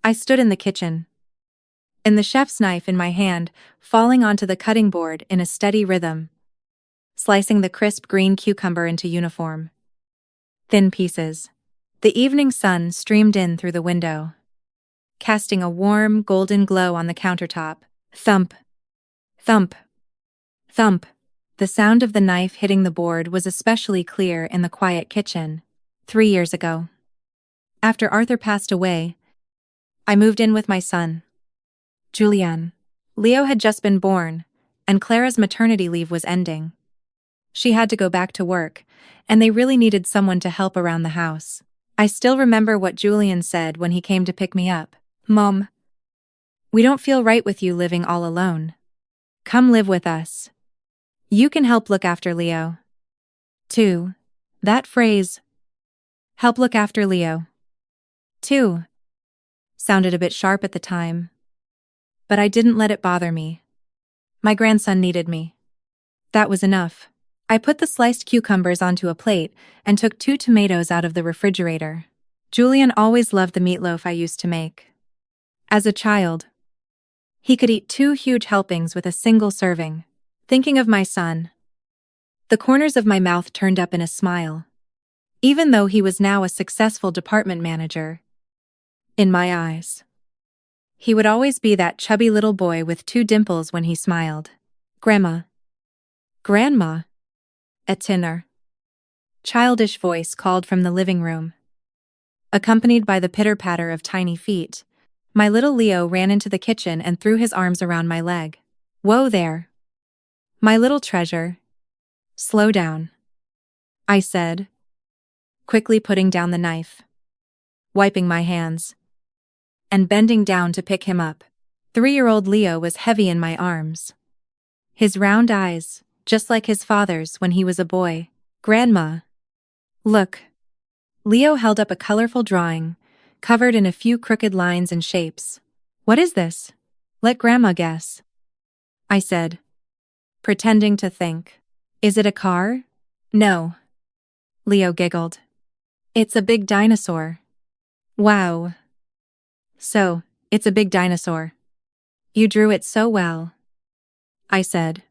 I stood in the kitchen, and the chef's knife in my hand, falling onto the cutting board in a steady rhythm, slicing the crisp green cucumber into uniform, thin pieces. The evening sun streamed in through the window, casting a warm, golden glow on the countertop. Thump, thump, thump. The sound of the knife hitting the board was especially clear in the quiet kitchen. 3 years ago, after Arthur passed away, I moved in with my son, Julian. Leo had just been born, and Clara's maternity leave was ending. She had to go back to work, and they really needed someone to help around the house. I still remember what Julian said when he came to pick me up. "Mom, we don't feel right with you living all alone. Come live with us. You can help look after Leo." 2. That phrase, help look after Leo, 2, sounded a bit sharp at the time, but I didn't let it bother me. My grandson needed me. That was enough. I put the sliced cucumbers onto a plate and took 2 tomatoes out of the refrigerator. Julian always loved the meatloaf I used to make. As a child, he could eat 2 huge helpings with a single serving. Thinking of my son, the corners of my mouth turned up in a smile. Even though he was now a successful department manager, in my eyes, he would always be that chubby little boy with 2 dimples when he smiled. "Grandma. Grandma." At dinner, childish voice called from the living room. Accompanied by the pitter-patter of tiny feet, my little Leo ran into the kitchen and threw his arms around my leg. "Whoa there, my little treasure. Slow down," I said, quickly putting down the knife, wiping my hands, and bending down to pick him up. 3-year-old Leo was heavy in my arms. His round eyes, just like his father's when he was a boy. "Grandma, look." Leo held up a colorful drawing, covered in a few crooked lines and shapes. "What is this?" "Let Grandma guess," I said, pretending to think. "Is it a car?" "No." Leo giggled. "It's a big dinosaur." "Wow. So, it's a big dinosaur. You drew it so well," I said,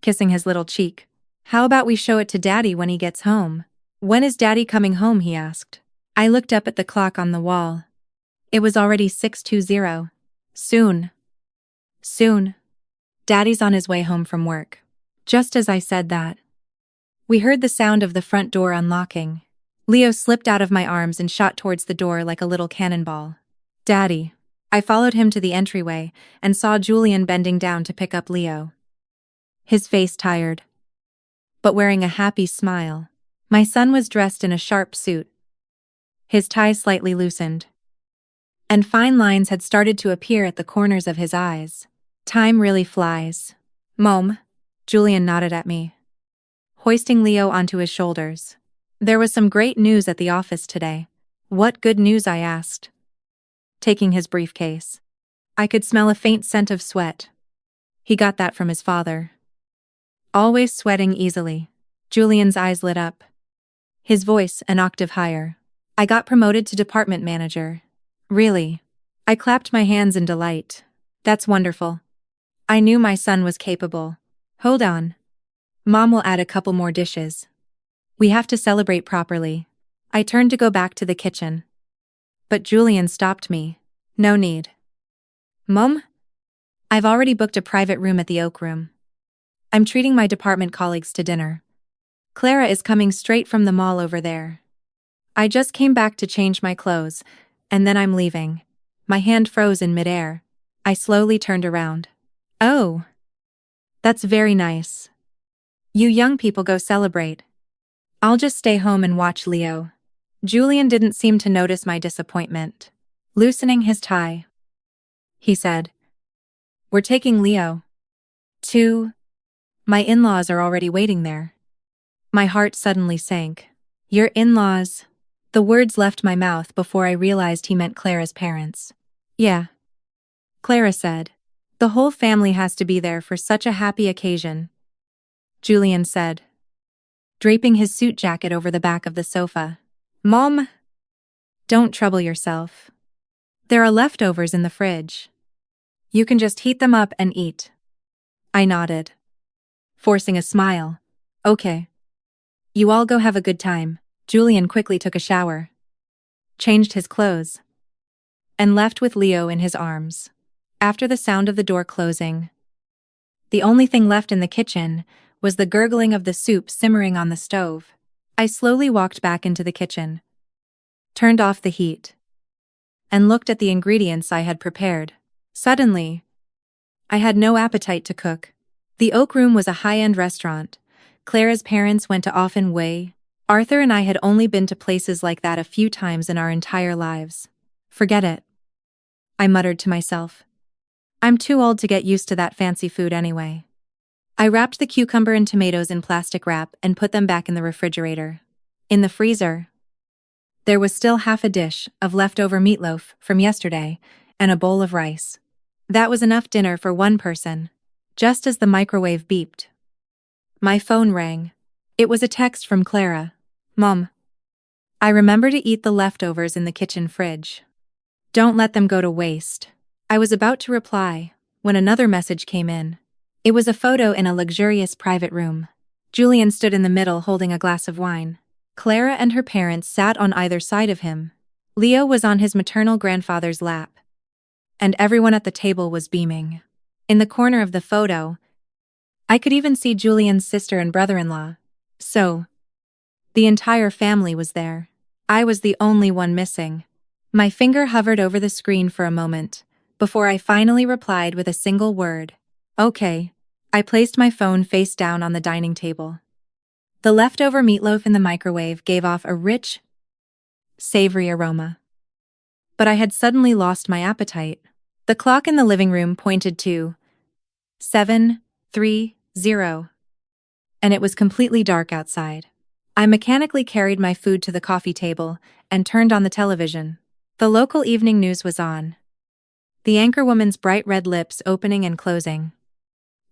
kissing his little cheek. "How about we show it to Daddy when he gets home?" "When is Daddy coming home?" he asked. I looked up at the clock on the wall. It was already 6:20. Soon. Soon. Daddy's on his way home from work." Just as I said that, we heard the sound of the front door unlocking. Leo slipped out of my arms and shot towards the door like a little cannonball. "Daddy." I followed him to the entryway and saw Julian bending down to pick up Leo. His face tired, but wearing a happy smile. My son was dressed in a sharp suit, his tie slightly loosened, and fine lines had started to appear at the corners of his eyes. "Time really flies." "Mom," Julian nodded at me, hoisting Leo onto his shoulders. "There was some great news at the office today." "What good news?" I asked, taking his briefcase. I could smell a faint scent of sweat. He got that from his father. Always sweating easily. Julian's eyes lit up, his voice an octave higher. "I got promoted to department manager." "Really?" I clapped my hands in delight. "That's wonderful." I knew my son was capable. "Hold on. Mom will add a couple more dishes. We have to celebrate properly." I turned to go back to the kitchen, but Julian stopped me. "No need. Mom, I've already booked a private room at the Oak Room. I'm treating my department colleagues to dinner. Clara is coming straight from the mall over there. I just came back to change my clothes, and then I'm leaving." My hand froze in midair. I slowly turned around. "Oh, that's very nice. You young people go celebrate. I'll just stay home and watch Leo." Julian didn't seem to notice my disappointment. Loosening his tie, he said, "We're taking Leo to my in-laws are already waiting there." My heart suddenly sank. "Your in-laws?" The words left my mouth before I realized he meant Clara's parents. "Yeah," Clara said. "The whole family has to be there for such a happy occasion," Julian said, draping his suit jacket over the back of the sofa. "Mom, don't trouble yourself. There are leftovers in the fridge. You can just heat them up and eat. I nodded, forcing a smile. Okay. You all go have a good time. Julian quickly took a shower, changed his clothes, and left with Leo in his arms. After the sound of the door closing, the only thing left in the kitchen was the gurgling of the soup simmering on the stove. I slowly walked back into the kitchen, turned off the heat, and looked at the ingredients I had prepared. Suddenly, I had no appetite to cook. The Oak Room was a high-end restaurant. Clara's parents went to often way. Arthur and I had only been to places like that a few times in our entire lives. Forget it, I muttered to myself. I'm too old to get used to that fancy food anyway. I wrapped the cucumber and tomatoes in plastic wrap and put them back in the refrigerator. In the freezer, there was still half a dish of leftover meatloaf from yesterday and a bowl of rice. That was enough dinner for one person. Just as the microwave beeped, my phone rang. It was a text from Clara. Mom, I remember to eat the leftovers in the kitchen fridge. Don't let them go to waste. I was about to reply when another message came in. It was a photo in a luxurious private room. Julian stood in the middle holding a glass of wine. Clara and her parents sat on either side of him. Leo was on his maternal grandfather's lap, and everyone at the table was beaming. In the corner of the photo, I could even see Julian's sister and brother-in-law. So, the entire family was there. I was the only one missing. My finger hovered over the screen for a moment, before I finally replied with a single word. Okay. I placed my phone face down on the dining table. The leftover meatloaf in the microwave gave off a rich, savory aroma. But I had suddenly lost my appetite. The clock in the living room pointed to 7:30, and it was completely dark outside. I mechanically carried my food to the coffee table and turned on the television. The local evening news was on, the anchorwoman's bright red lips opening and closing.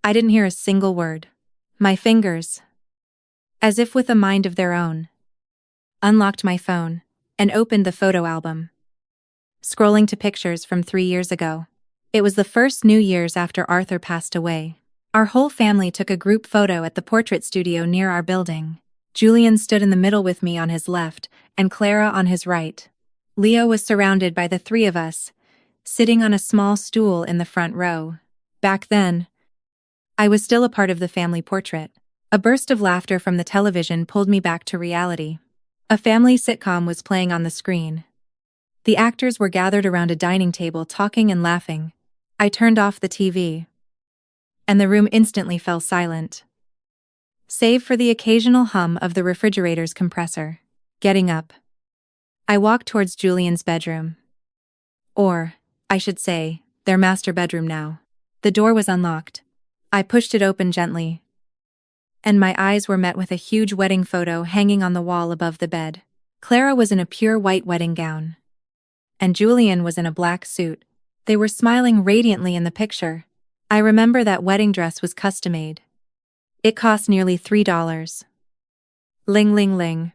I didn't hear a single word. My fingers, as if with a mind of their own, unlocked my phone and opened the photo album, scrolling to pictures from 3 years ago. It was the first New Year's after Arthur passed away. Our whole family took a group photo at the portrait studio near our building. Julian stood in the middle with me on his left and Clara on his right. Leo was surrounded by the three of us, sitting on a small stool in the front row. Back then, I was still a part of the family portrait. A burst of laughter from the television pulled me back to reality. A family sitcom was playing on the screen. The actors were gathered around a dining table talking and laughing. I turned off the TV, and the room instantly fell silent, save for the occasional hum of the refrigerator's compressor. Getting up, I walked towards Julian's bedroom. Or, I should say, their master bedroom now. The door was unlocked. I pushed it open gently, and my eyes were met with a huge wedding photo hanging on the wall above the bed. Clara was in a pure white wedding gown, and Julian was in a black suit. They were smiling radiantly in the picture. I remember that wedding dress was custom-made. It cost nearly $3. Ling ling ling.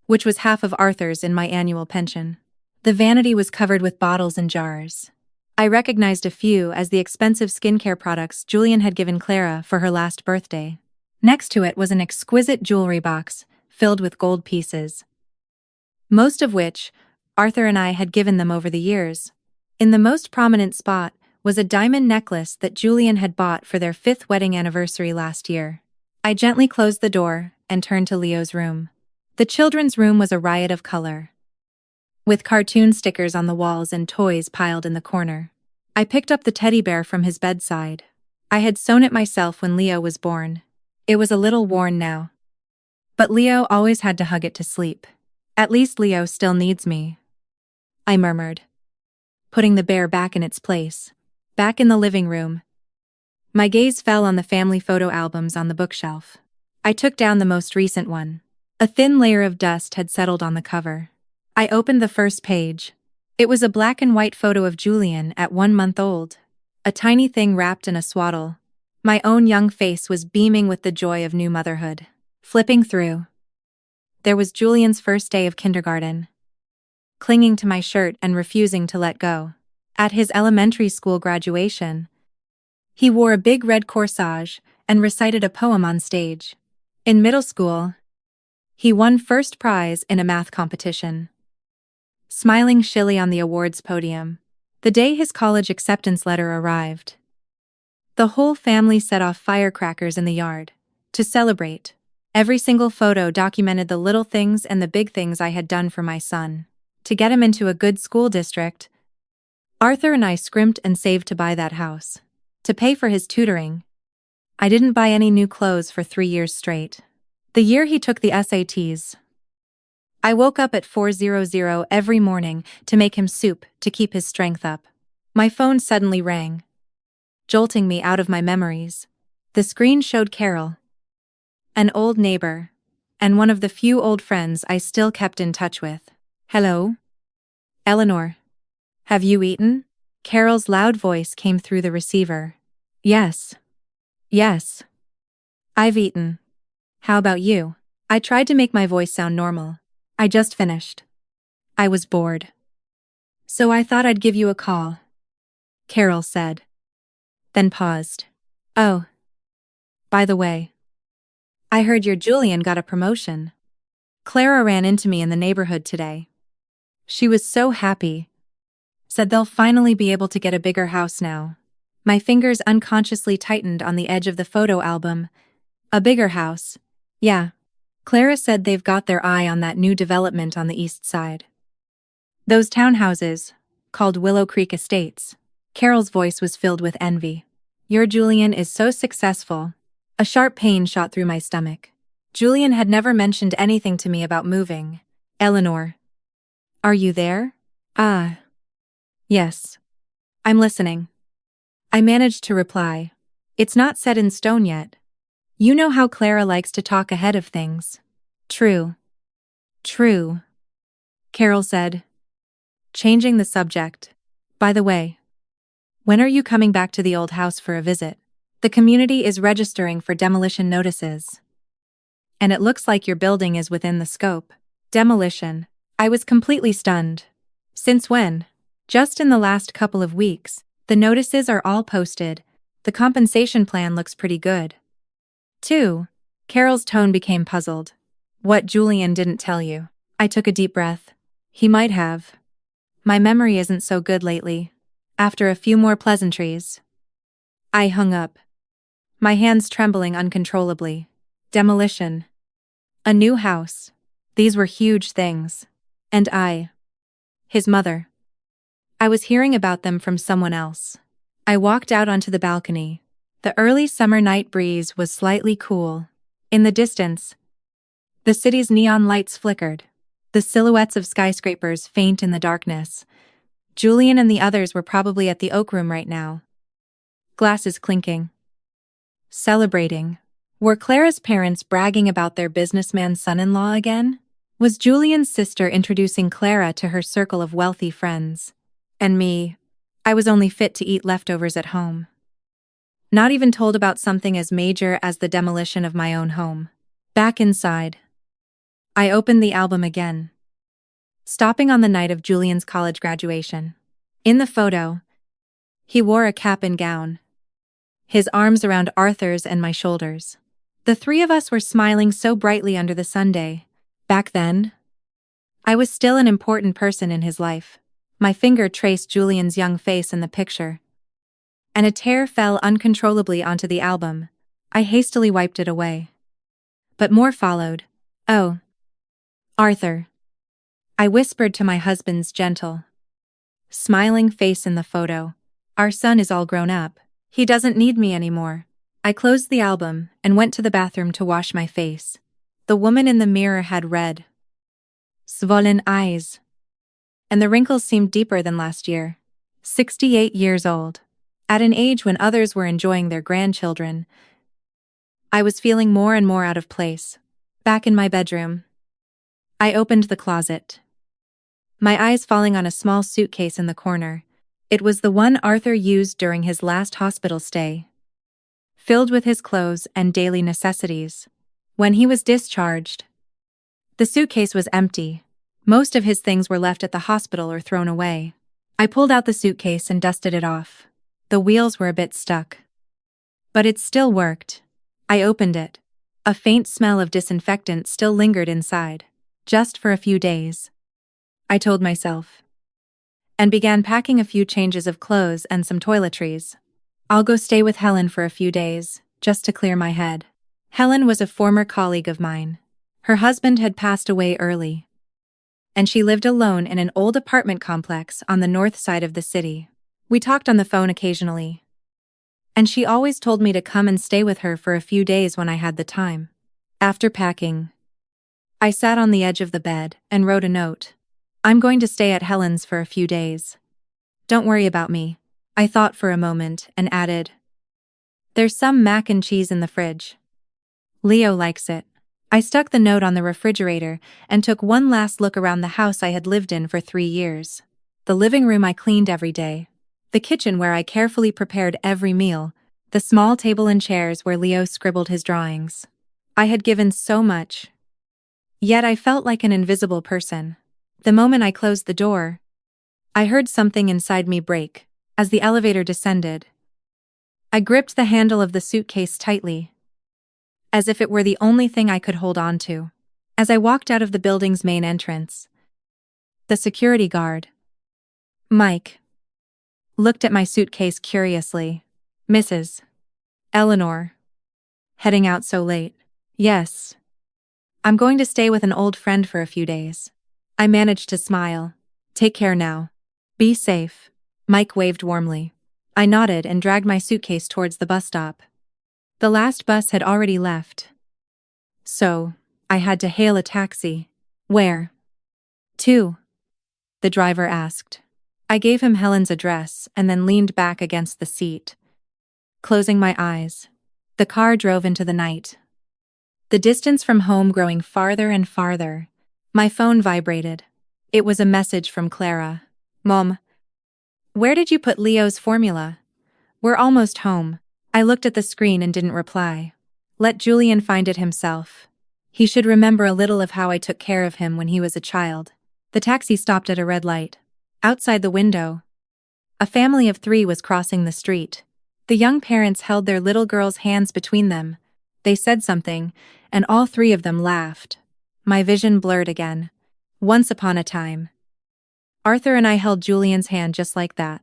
Which was half of Arthur's in my annual pension. The vanity was covered with bottles and jars. I recognized a few as the expensive skincare products Julian had given Clara for her last birthday. Next to it was an exquisite jewelry box filled with gold pieces, most of which Arthur and I had given them over the years. In the most prominent spot was a diamond necklace that Julian had bought for their 5th wedding anniversary last year. I gently closed the door and turned to Leo's room. The children's room was a riot of color, with cartoon stickers on the walls and toys piled in the corner. I picked up the teddy bear from his bedside. I had sewn it myself when Leo was born. It was a little worn now, but Leo always had to hug it to sleep. At least Leo still needs me, I murmured, putting the bear back in its place. Back in the living room, my gaze fell on the family photo albums on the bookshelf. I took down the most recent one. A thin layer of dust had settled on the cover. I opened the first page. It was a black and white photo of Julian at 1 month old, a tiny thing wrapped in a swaddle. My own young face was beaming with the joy of new motherhood. Flipping through, there was Julian's first day of kindergarten. clinging to my shirt and refusing to let go. At his elementary school graduation, he wore a big red corsage and recited a poem on stage. In middle school, he won first prize in a math competition, smiling shilly on the awards podium. The day his college acceptance letter arrived, the whole family set off firecrackers in the yard to celebrate. Every single photo documented the little things and the big things I had done for my son. To get him into a good school district, Arthur and I scrimped and saved to buy that house. To pay for his tutoring, I didn't buy any new clothes for 3 years straight. The year he took the SATs, I woke up at 4:00 every morning to make him soup to keep his strength up. My phone suddenly rang, jolting me out of my memories. The screen showed Carol, an old neighbor, and one of the few old friends I still kept in touch with. "Hello? Eleanor. Have you eaten?" Carol's loud voice came through the receiver. "Yes. Yes. I've eaten. How about you?" I tried to make my voice sound normal. "I just finished. I was bored. So I thought I'd give you a call," Carol said, then paused. "Oh. By the way, I heard your Julian got a promotion. Clara ran into me in the neighborhood today. She was so happy. Said they'll finally be able to get a bigger house now." My fingers unconsciously tightened on the edge of the photo album. A bigger house. Yeah. Clara said they've got their eye on that new development on the east side. Those townhouses, called Willow Creek Estates. Carol's voice was filled with envy. "Your Julian is so successful." A sharp pain shot through my stomach. Julian had never mentioned anything to me about moving. "Eleanor. Are you there?" "Ah. Yes. I'm listening." I managed to reply. "It's not set in stone yet. You know how Clara likes to talk ahead of things." "True. True," Carol said, changing the subject. "By the way, when are you coming back to the old house for a visit? The community is registering for demolition notices, and it looks like your building is within the scope." Demolition. I was completely stunned. "Since when?" "Just in the last couple of weeks. The notices are all posted. The compensation plan looks pretty good, too." Carol's tone became puzzled. "What Julian didn't tell you?" I took a deep breath. "He might have. My memory isn't so good lately." After a few more pleasantries, I hung up, my hands trembling uncontrollably. Demolition. A new house. These were huge things. And his mother. I was hearing about them from someone else. I walked out onto the balcony. The early summer night breeze was slightly cool. In the distance, the city's neon lights flickered, the silhouettes of skyscrapers faint in the darkness. Julian and the others were probably at the Oak Room right now, glasses clinking, celebrating. Were Clara's parents bragging about their businessman son-in-law again? Was Julian's sister introducing Clara to her circle of wealthy friends? And me, I was only fit to eat leftovers at home. Not even told about something as major as the demolition of my own home. Back inside, I opened the album again, stopping on the night of Julian's college graduation. In the photo, he wore a cap and gown, his arms around Arthur's and my shoulders. The three of us were smiling so brightly under the sunday. Back then, I was still an important person in his life. My finger traced Julian's young face in the picture, and a tear fell uncontrollably onto the album. I hastily wiped it away. But more followed. "Oh, Arthur," I whispered to my husband's gentle, smiling face in the photo. "Our son is all grown up. He doesn't need me anymore." I closed the album and went to the bathroom to wash my face. The woman in the mirror had red, swollen eyes, and the wrinkles seemed deeper than last year. 68 years old. At an age when others were enjoying their grandchildren, I was feeling more and more out of place. Back in my bedroom, I opened the closet, my eyes falling on a small suitcase in the corner. It was the one Arthur used during his last hospital stay, filled with his clothes and daily necessities. When he was discharged, the suitcase was empty, Most of his things were left at the hospital or thrown away. I pulled out the suitcase and dusted it off. The wheels were a bit stuck. But it still worked. I opened it. A faint smell of disinfectant still lingered inside. Just for a few days, I told myself. And began packing a few changes of clothes and some toiletries. I'll go stay with Helen for a few days, just to clear my head. Helen was a former colleague of mine. Her husband had passed away early, and she lived alone in an old apartment complex on the north side of the city. We talked on the phone occasionally, and she always told me to come and stay with her for a few days when I had the time. After packing, I sat on the edge of the bed and wrote a note. I'm going to stay at Helen's for a few days. Don't worry about me. I thought for a moment and added, there's some mac and cheese in the fridge. Leo likes it. I stuck the note on the refrigerator and took one last look around the house I had lived in for 3 years. The living room I cleaned every day. The kitchen where I carefully prepared every meal. The small table and chairs where Leo scribbled his drawings. I had given so much. Yet I felt like an invisible person. The moment I closed the door, I heard something inside me break. As the elevator descended, I gripped the handle of the suitcase tightly, as if it were the only thing I could hold on to. As I walked out of the building's main entrance, the security guard, Mike, looked at my suitcase curiously. Mrs. Eleanor, heading out so late? Yes. I'm going to stay with an old friend for a few days. I managed to smile. Take care now. Be safe. Mike waved warmly. I nodded and dragged my suitcase towards the bus stop. The last bus had already left, so I had to hail a taxi. Where to? The driver asked. I gave him Helen's address and then leaned back against the seat, closing my eyes. The car drove into the night, the distance from home growing farther and farther. My phone vibrated. It was a message from Clara. Mom, where did you put Leo's formula? We're almost home. I looked at the screen and didn't reply. Let Julian find it himself. He should remember a little of how I took care of him when he was a child. The taxi stopped at a red light. Outside the window, a family of 3 was crossing the street. The young parents held their little girl's hands between them. They said something, and all 3 of them laughed. My vision blurred again. Once upon a time, Arthur and I held Julian's hand just like that,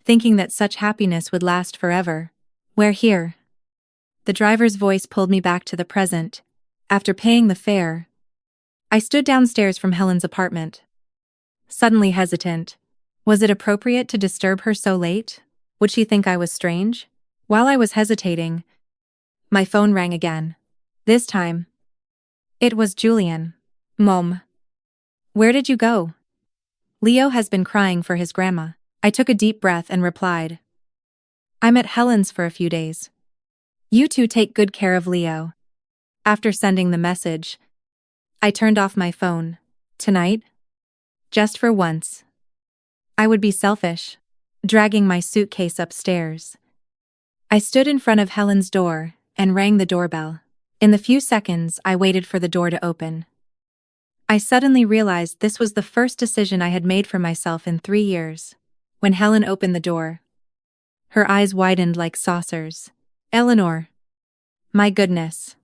thinking that such happiness would last forever. We're here. The driver's voice pulled me back to the present. After paying the fare, I stood downstairs from Helen's apartment, suddenly hesitant. Was it appropriate to disturb her so late? Would she think I was strange? While I was hesitating, my phone rang again. This time, it was Julian. Mom, where did you go? Leo has been crying for his grandma. I took a deep breath and replied, I'm at Helen's for a few days. You two take good care of Leo. After sending the message, I turned off my phone. Tonight, just for once, I would be selfish. Dragging my suitcase upstairs, I stood in front of Helen's door and rang the doorbell. In the few seconds I waited for the door to open, I suddenly realized this was the first decision I had made for myself in 3 years. When Helen opened the door, her eyes widened like saucers. Eleanor. My goodness.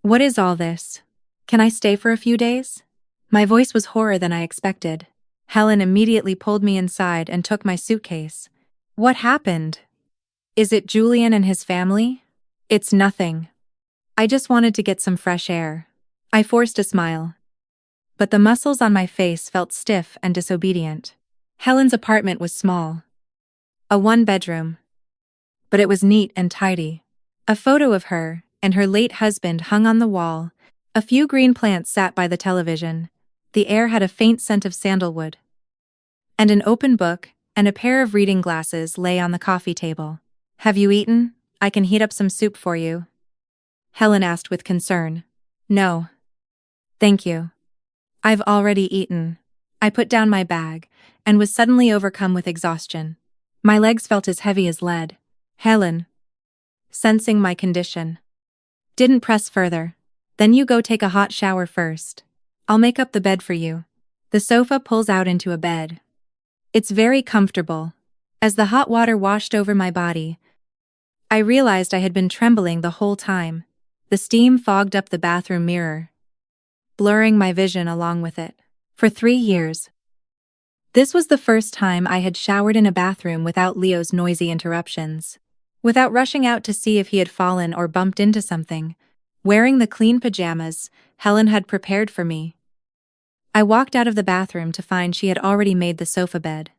What is all this? Can I stay for a few days? My voice was hoarser than I expected. Helen immediately pulled me inside and took my suitcase. What happened? Is it Julian and his family? It's nothing. I just wanted to get some fresh air. I forced a smile, but the muscles on my face felt stiff and disobedient. Helen's apartment was small, a 1-bedroom, but it was neat and tidy. A photo of her and her late husband hung on the wall. A few green plants sat by the television. The air had a faint scent of sandalwood. And an open book and a pair of reading glasses lay on the coffee table. Have you eaten? I can heat up some soup for you, Helen asked with concern. No. Thank you. I've already eaten. I put down my bag and was suddenly overcome with exhaustion. My legs felt as heavy as lead. Helen, sensing my condition, didn't press further. Then you go take a hot shower first. I'll make up the bed for you. The sofa pulls out into a bed. It's very comfortable. As the hot water washed over my body, I realized I had been trembling the whole time. The steam fogged up the bathroom mirror, blurring my vision along with it. For 3 years, this was the first time I had showered in a bathroom without Leo's noisy interruptions. Without rushing out to see if he had fallen or bumped into something, wearing the clean pajamas Helen had prepared for me. I walked out of the bathroom to find she had already made the sofa bed.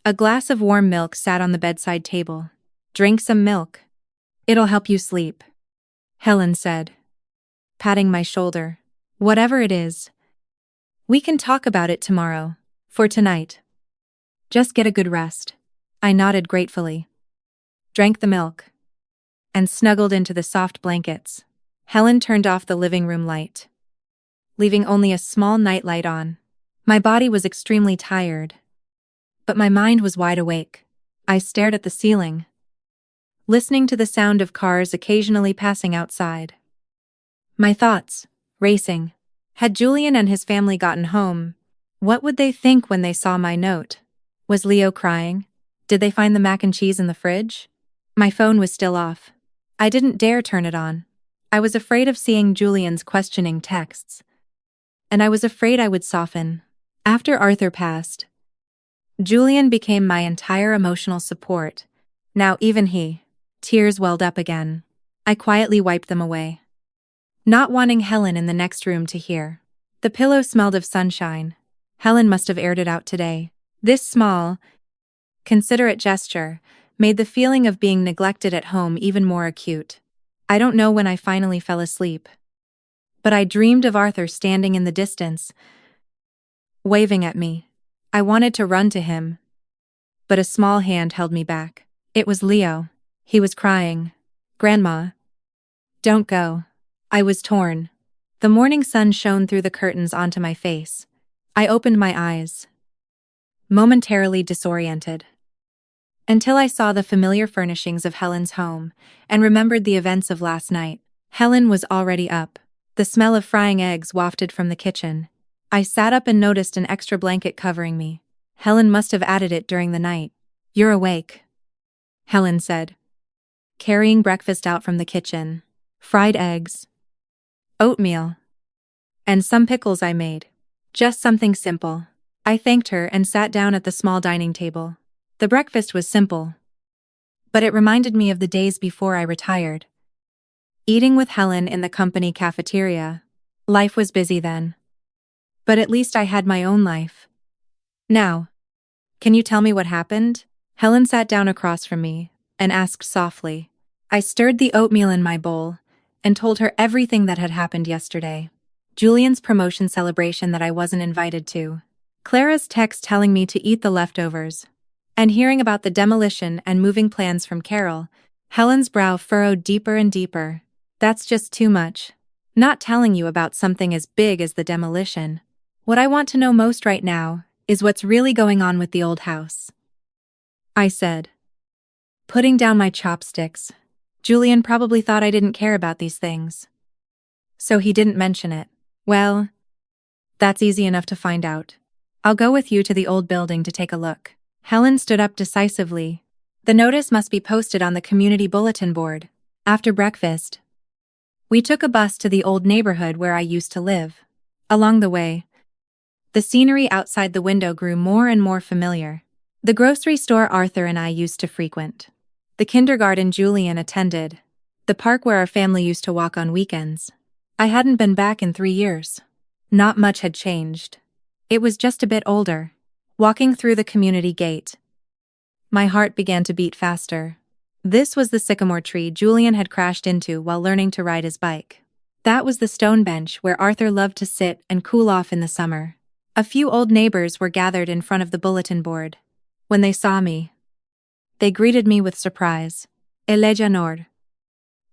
A glass of warm milk sat on the bedside table. Drink some milk. It'll help you sleep, Helen said, patting my shoulder. Whatever it is, we can talk about it tomorrow. For tonight, just get a good rest. I nodded gratefully, drank the milk, and snuggled into the soft blankets. Helen turned off the living room light, leaving only a small nightlight on. My body was extremely tired, but my mind was wide awake. I stared at the ceiling, listening to the sound of cars occasionally passing outside. My thoughts racing. Had Julian and his family gotten home? What would they think when they saw my note? Was Leo crying? Did they find the mac and cheese in the fridge? My phone was still off. I didn't dare turn it on. I was afraid of seeing Julian's questioning texts, and I was afraid I would soften. After Arthur passed, Julian became my entire emotional support. Now even he. Tears welled up again. I quietly wiped them away, not wanting Helen in the next room to hear. The pillow smelled of sunshine. Helen must have aired it out today. This small, considerate gesture made the feeling of being neglected at home even more acute. I don't know when I finally fell asleep, but I dreamed of Arthur standing in the distance, waving at me. I wanted to run to him, but a small hand held me back. It was Leo. He was crying. "Grandma, don't go." I was torn. The morning sun shone through the curtains onto my face. I opened my eyes, momentarily disoriented, until I saw the familiar furnishings of Helen's home and remembered the events of last night. Helen was already up. The smell of frying eggs wafted from the kitchen. I sat up and noticed an extra blanket covering me. Helen must have added it during the night. "You're awake," Helen said, carrying breakfast out from the kitchen. Fried eggs, oatmeal, and some pickles I made. Just something simple. I thanked her and sat down at the small dining table. The breakfast was simple, but it reminded me of the days before I retired, eating with Helen in the company cafeteria. Life was busy then, but at least I had my own life. "Now, can you tell me what happened?" Helen sat down across from me and asked softly. I stirred the oatmeal in my bowl and told her everything that had happened yesterday. Julian's promotion celebration that I wasn't invited to, Clara's text telling me to eat the leftovers, and hearing about the demolition and moving plans from Carol. Helen's brow furrowed deeper and deeper. "That's just too much. Not telling you about something as big as the demolition. What I want to know most right now is what's really going on with the old house," I said, putting down my chopsticks. Julian probably thought I didn't care about these things, so he didn't mention it. "Well, that's easy enough to find out. I'll go with you to the old building to take a look." Helen stood up decisively. "The notice must be posted on the community bulletin board." After breakfast, we took a bus to the old neighborhood where I used to live. Along the way, the scenery outside the window grew more and more familiar. The grocery store Arthur and I used to frequent, the kindergarten Julian attended, the park where our family used to walk on weekends. I hadn't been back in 3 years. Not much had changed. It was just a bit older. Walking through the community gate, my heart began to beat faster. This was the sycamore tree Julian had crashed into while learning to ride his bike. That was the stone bench where Arthur loved to sit and cool off in the summer. A few old neighbors were gathered in front of the bulletin board. When they saw me, they greeted me with surprise. "Elejanor.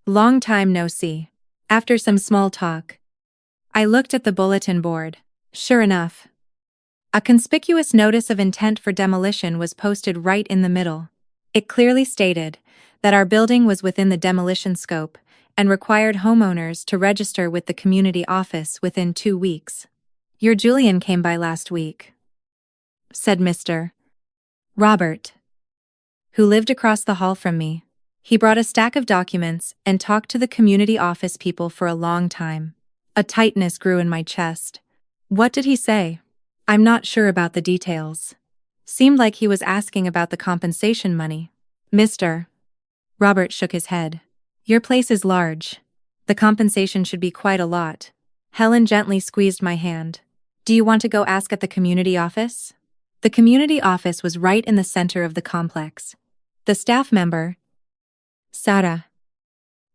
Long time no see." After some small talk, I looked at the bulletin board. Sure enough, a conspicuous notice of intent for demolition was posted right in the middle. It clearly stated that our building was within the demolition scope and required homeowners to register with the community office within 2 weeks. Your Julian came by last week, said Mr. Robert, who lived across the hall from me. He brought a stack of documents and talked to the community office people for a long time. A tightness grew in my chest. What did he say? I'm not sure about the details. Seemed like he was asking about the compensation money. Mr. Robert shook his head. Your place is large. The compensation should be quite a lot. Helen gently squeezed my hand. Do you want to go ask at the community office? The community office was right in the center of the complex. The staff member, Sarah,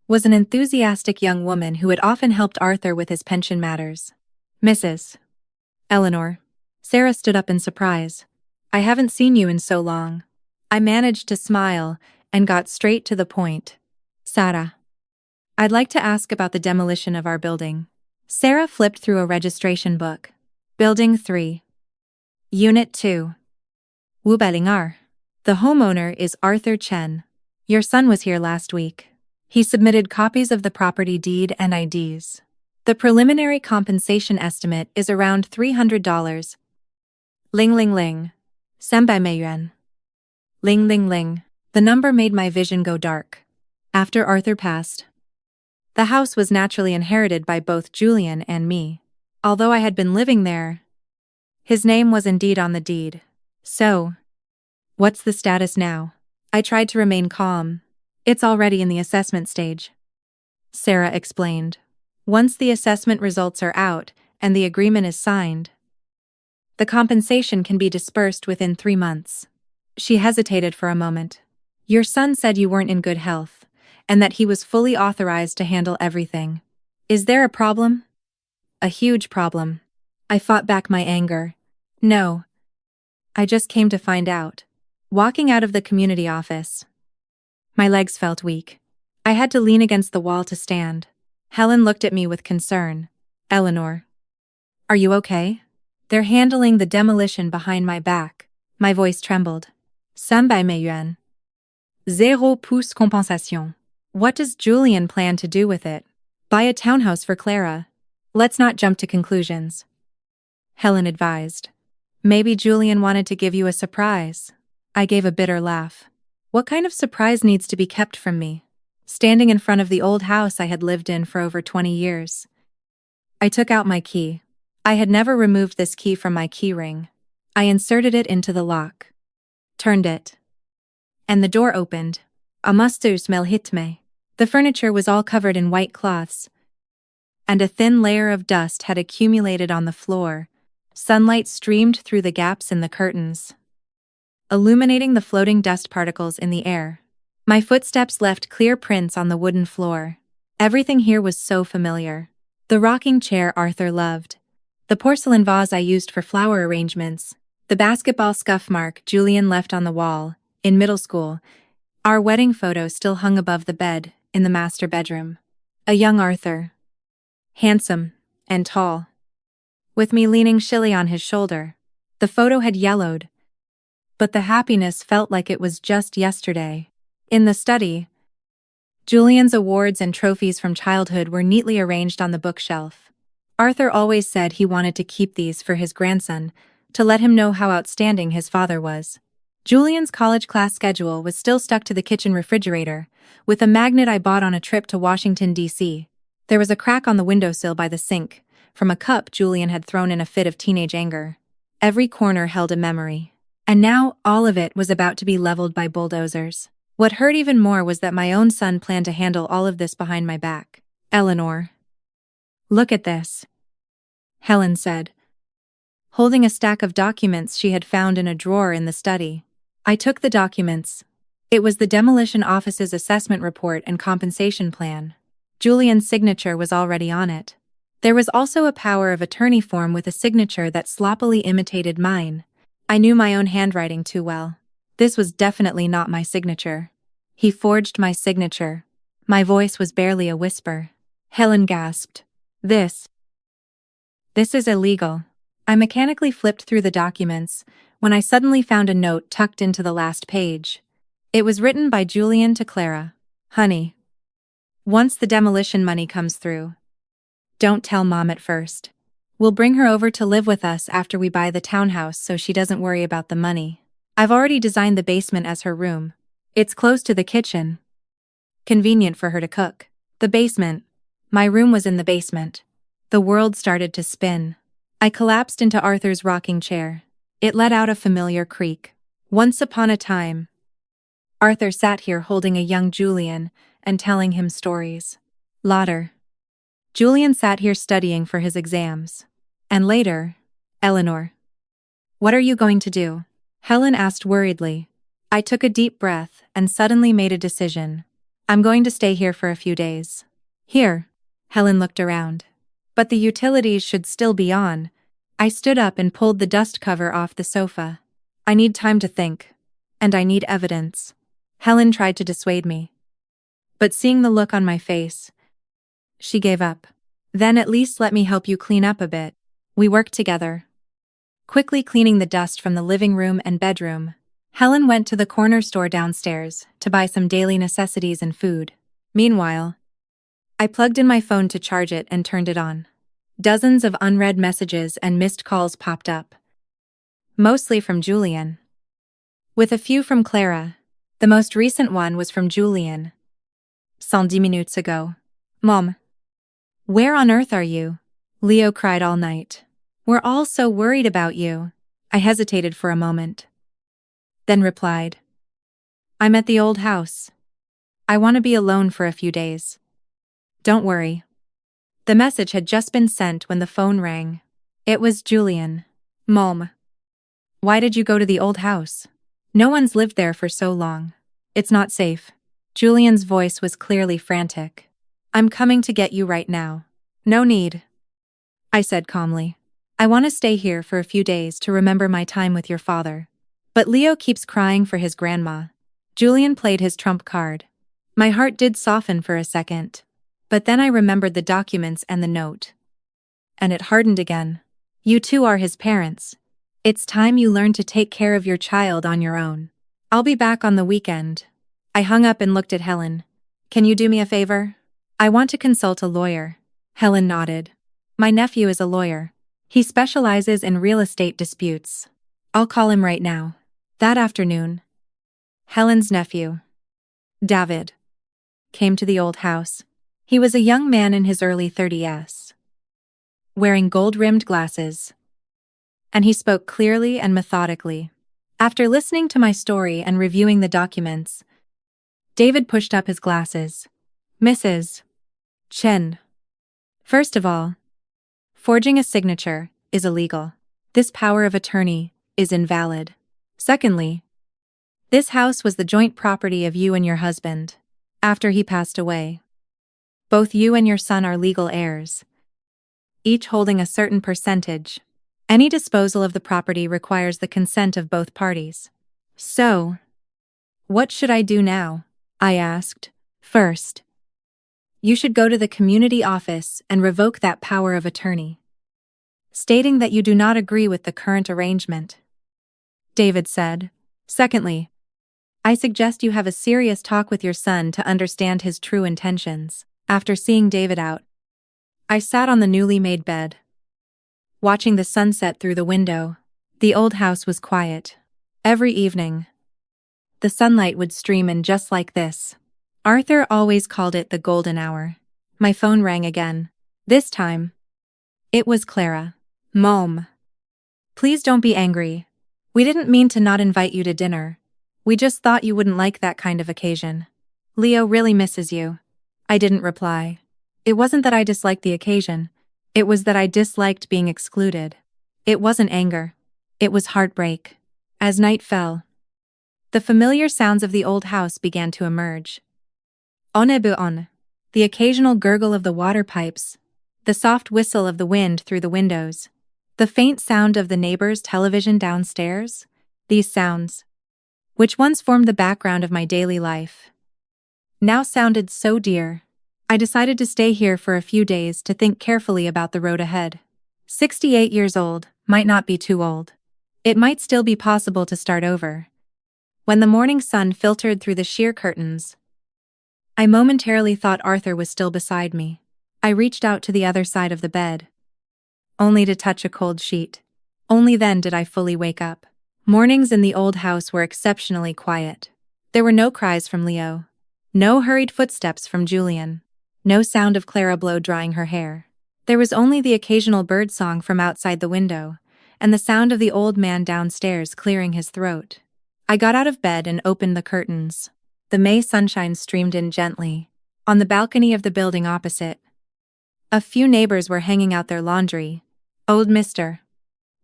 was an enthusiastic young woman who had often helped Arthur with his pension matters. Mrs. Eleanor. Sarah stood up in surprise. I haven't seen you in so long. I managed to smile and got straight to the point. Sarah. I'd like to ask about the demolition of our building. Sarah flipped through a registration book. Building 3. Unit 2. Wubelingar. The homeowner is Arthur Chen. Your son was here last week. He submitted copies of the property deed and IDs. The preliminary compensation estimate is around $300. Ling ling ling. 300 yuan. Ling ling ling. The number made my vision go dark. After Arthur passed, the house was naturally inherited by both Julian and me. Although I had been living there, his name was indeed on the deed. So, what's the status now? I tried to remain calm. It's already in the assessment stage, Sarah explained. Once the assessment results are out and the agreement is signed, the compensation can be dispersed within 3 months. She hesitated for a moment. Your son said you weren't in good health, and that he was fully authorized to handle everything. Is there a problem? A huge problem. I fought back my anger. No. I just came to find out. Walking out of the community office, my legs felt weak. I had to lean against the wall to stand. Helen looked at me with concern. Eleanor. Are you okay? They're handling the demolition behind my back. My voice trembled. 300 yuan. 0 pouce compensation. What does Julian plan to do with it? Buy a townhouse for Clara. Let's not jump to conclusions, Helen advised. Maybe Julian wanted to give you a surprise. I gave a bitter laugh. What kind of surprise needs to be kept from me? Standing in front of the old house I had lived in for over 20 years. I took out my key. I had never removed this key from my key ring. I inserted it into the lock. Turned it. And the door opened. A muster smell hit me. The furniture was all covered in white cloths, and a thin layer of dust had accumulated on the floor. Sunlight streamed through the gaps in the curtains, illuminating the floating dust particles in the air. My footsteps left clear prints on the wooden floor. Everything here was so familiar. The rocking chair Arthur loved, the porcelain vase I used for flower arrangements, the basketball scuff mark Julian left on the wall. In middle school, our wedding photo still hung above the bed in the master bedroom. A young Arthur, handsome and tall, with me leaning shilly on his shoulder. The photo had yellowed, but the happiness felt like it was just yesterday. In the study, Julian's awards and trophies from childhood were neatly arranged on the bookshelf. Arthur always said he wanted to keep these for his grandson, to let him know how outstanding his father was. Julian's college class schedule was still stuck to the kitchen refrigerator, with a magnet I bought on a trip to Washington, D.C. There was a crack on the windowsill by the sink, from a cup Julian had thrown in a fit of teenage anger. Every corner held a memory. And now all of it was about to be leveled by bulldozers. What hurt even more was that my own son planned to handle all of this behind my back. Eleanor. Look at this, Helen said, holding a stack of documents she had found in a drawer in the study. I took the documents. It was the demolition office's assessment report and compensation plan. Julian's signature was already on it. There was also a power of attorney form with a signature that sloppily imitated mine. I knew my own handwriting too well. This was definitely not my signature. He forged my signature. My voice was barely a whisper. Helen gasped. This is illegal. I mechanically flipped through the documents when I suddenly found a note tucked into the last page. It was written by Julian to Clara. Honey, once the demolition money comes through, don't tell Mom at first. We'll bring her over to live with us after we buy the townhouse so she doesn't worry about the money. I've already designed the basement as her room. It's close to the kitchen. Convenient for her to cook. The basement. My room was in the basement. The world started to spin. I collapsed into Arthur's rocking chair. It let out a familiar creak. Once upon a time, Arthur sat here holding a young Julian and telling him stories. Later, Julian sat here studying for his exams. And later, Eleanor. What are you going to do? Helen asked worriedly. I took a deep breath and suddenly made a decision. I'm going to stay here for a few days. Here. Helen looked around. But the utilities should still be on. I stood up and pulled the dust cover off the sofa. I need time to think. And I need evidence. Helen tried to dissuade me. But seeing the look on my face, she gave up. Then at least let me help you clean up a bit. We worked together. Quickly cleaning the dust from the living room and bedroom, Helen went to the corner store downstairs to buy some daily necessities and food. Meanwhile, I plugged in my phone to charge it and turned it on. Dozens of unread messages and missed calls popped up. Mostly from Julian. With a few from Clara. The most recent one was from Julian. 10 minutes ago. Mom. Where on earth are you? Leo cried all night. We're all so worried about you. I hesitated for a moment. Then replied. I'm at the old house. I want to be alone for a few days. Don't worry. The message had just been sent when the phone rang. It was Julian. Mom. Why did you go to the old house? No one's lived there for so long. It's not safe. Julian's voice was clearly frantic. I'm coming to get you right now. No need. I said calmly. I want to stay here for a few days to remember my time with your father. But Leo keeps crying for his grandma. Julian played his trump card. My heart did soften for a second. But then I remembered the documents and the note. And it hardened again. You two are his parents. It's time you learn to take care of your child on your own. I'll be back on the weekend. I hung up and looked at Helen. Can you do me a favor? I want to consult a lawyer. Helen nodded. My nephew is a lawyer. He specializes in real estate disputes. I'll call him right now. That afternoon, Helen's nephew, David, came to the old house. He was a young man in his early 30s, wearing gold-rimmed glasses. And he spoke clearly and methodically. After listening to my story and reviewing the documents, David pushed up his glasses. Mrs. Chen. First of all, forging a signature is illegal. This power of attorney is invalid. Secondly, this house was the joint property of you and your husband, after he passed away. Both you and your son are legal heirs, each holding a certain percentage. Any disposal of the property requires the consent of both parties. So, what should I do now? I asked. First, you should go to the community office and revoke that power of attorney, stating that you do not agree with the current arrangement, David said. Secondly, I suggest you have a serious talk with your son to understand his true intentions. After seeing David out, I sat on the newly made bed, watching the sunset through the window. The old house was quiet. Every evening, the sunlight would stream in just like this. Arthur always called it the golden hour. My phone rang again. This time, it was Clara. Mom. Please don't be angry. We didn't mean to not invite you to dinner. We just thought you wouldn't like that kind of occasion. Leo really misses you. I didn't reply. It wasn't that I disliked the occasion. It was that I disliked being excluded. It wasn't anger. It was heartbreak. As night fell, the familiar sounds of the old house began to emerge. On, the occasional gurgle of the water pipes, the soft whistle of the wind through the windows, the faint sound of the neighbor's television downstairs. These sounds, which once formed the background of my daily life, now sounded so dear. I decided to stay here for a few days to think carefully about the road ahead. 68 years old might not be too old. It might still be possible to start over. When the morning sun filtered through the sheer curtains, I momentarily thought Arthur was still beside me. I reached out to the other side of the bed. only to touch a cold sheet. Only then did I fully wake up. Mornings in the old house were exceptionally quiet. There were no cries from Leo. No hurried footsteps from Julian. No sound of Clara blow-drying her hair. There was only the occasional bird song from outside the window, and the sound of the old man downstairs clearing his throat. I got out of bed and opened the curtains. The May sunshine streamed in gently. On the balcony of the building opposite, a few neighbors were hanging out their laundry. Old Mr.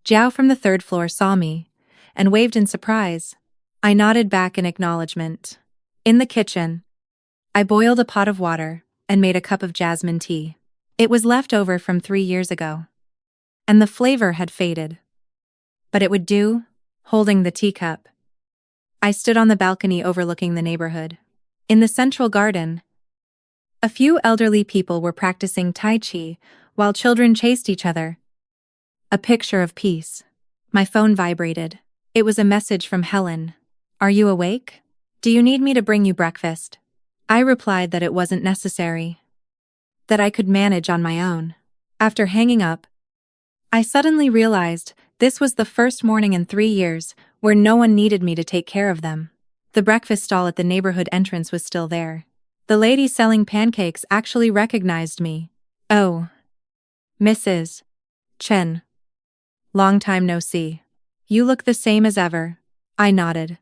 Zhao from the third floor saw me and waved in surprise. I nodded back in acknowledgement. In the kitchen, I boiled a pot of water and made a cup of jasmine tea. It was left over from 3 years ago, and the flavor had faded. But it would do, holding the teacup. I stood on the balcony overlooking the neighborhood. In the central garden, a few elderly people were practicing Tai Chi while children chased each other. A picture of peace. My phone vibrated. It was a message from Helen. "Are you awake? Do you need me to bring you breakfast?" I replied that it wasn't necessary. That I could manage on my own. After hanging up, I suddenly realized this was the first morning in 3 years where no one needed me to take care of them. The breakfast stall at the neighborhood entrance was still there. The lady selling pancakes actually recognized me. "Oh, Mrs. Chen. Long time no see. You look the same as ever." I nodded.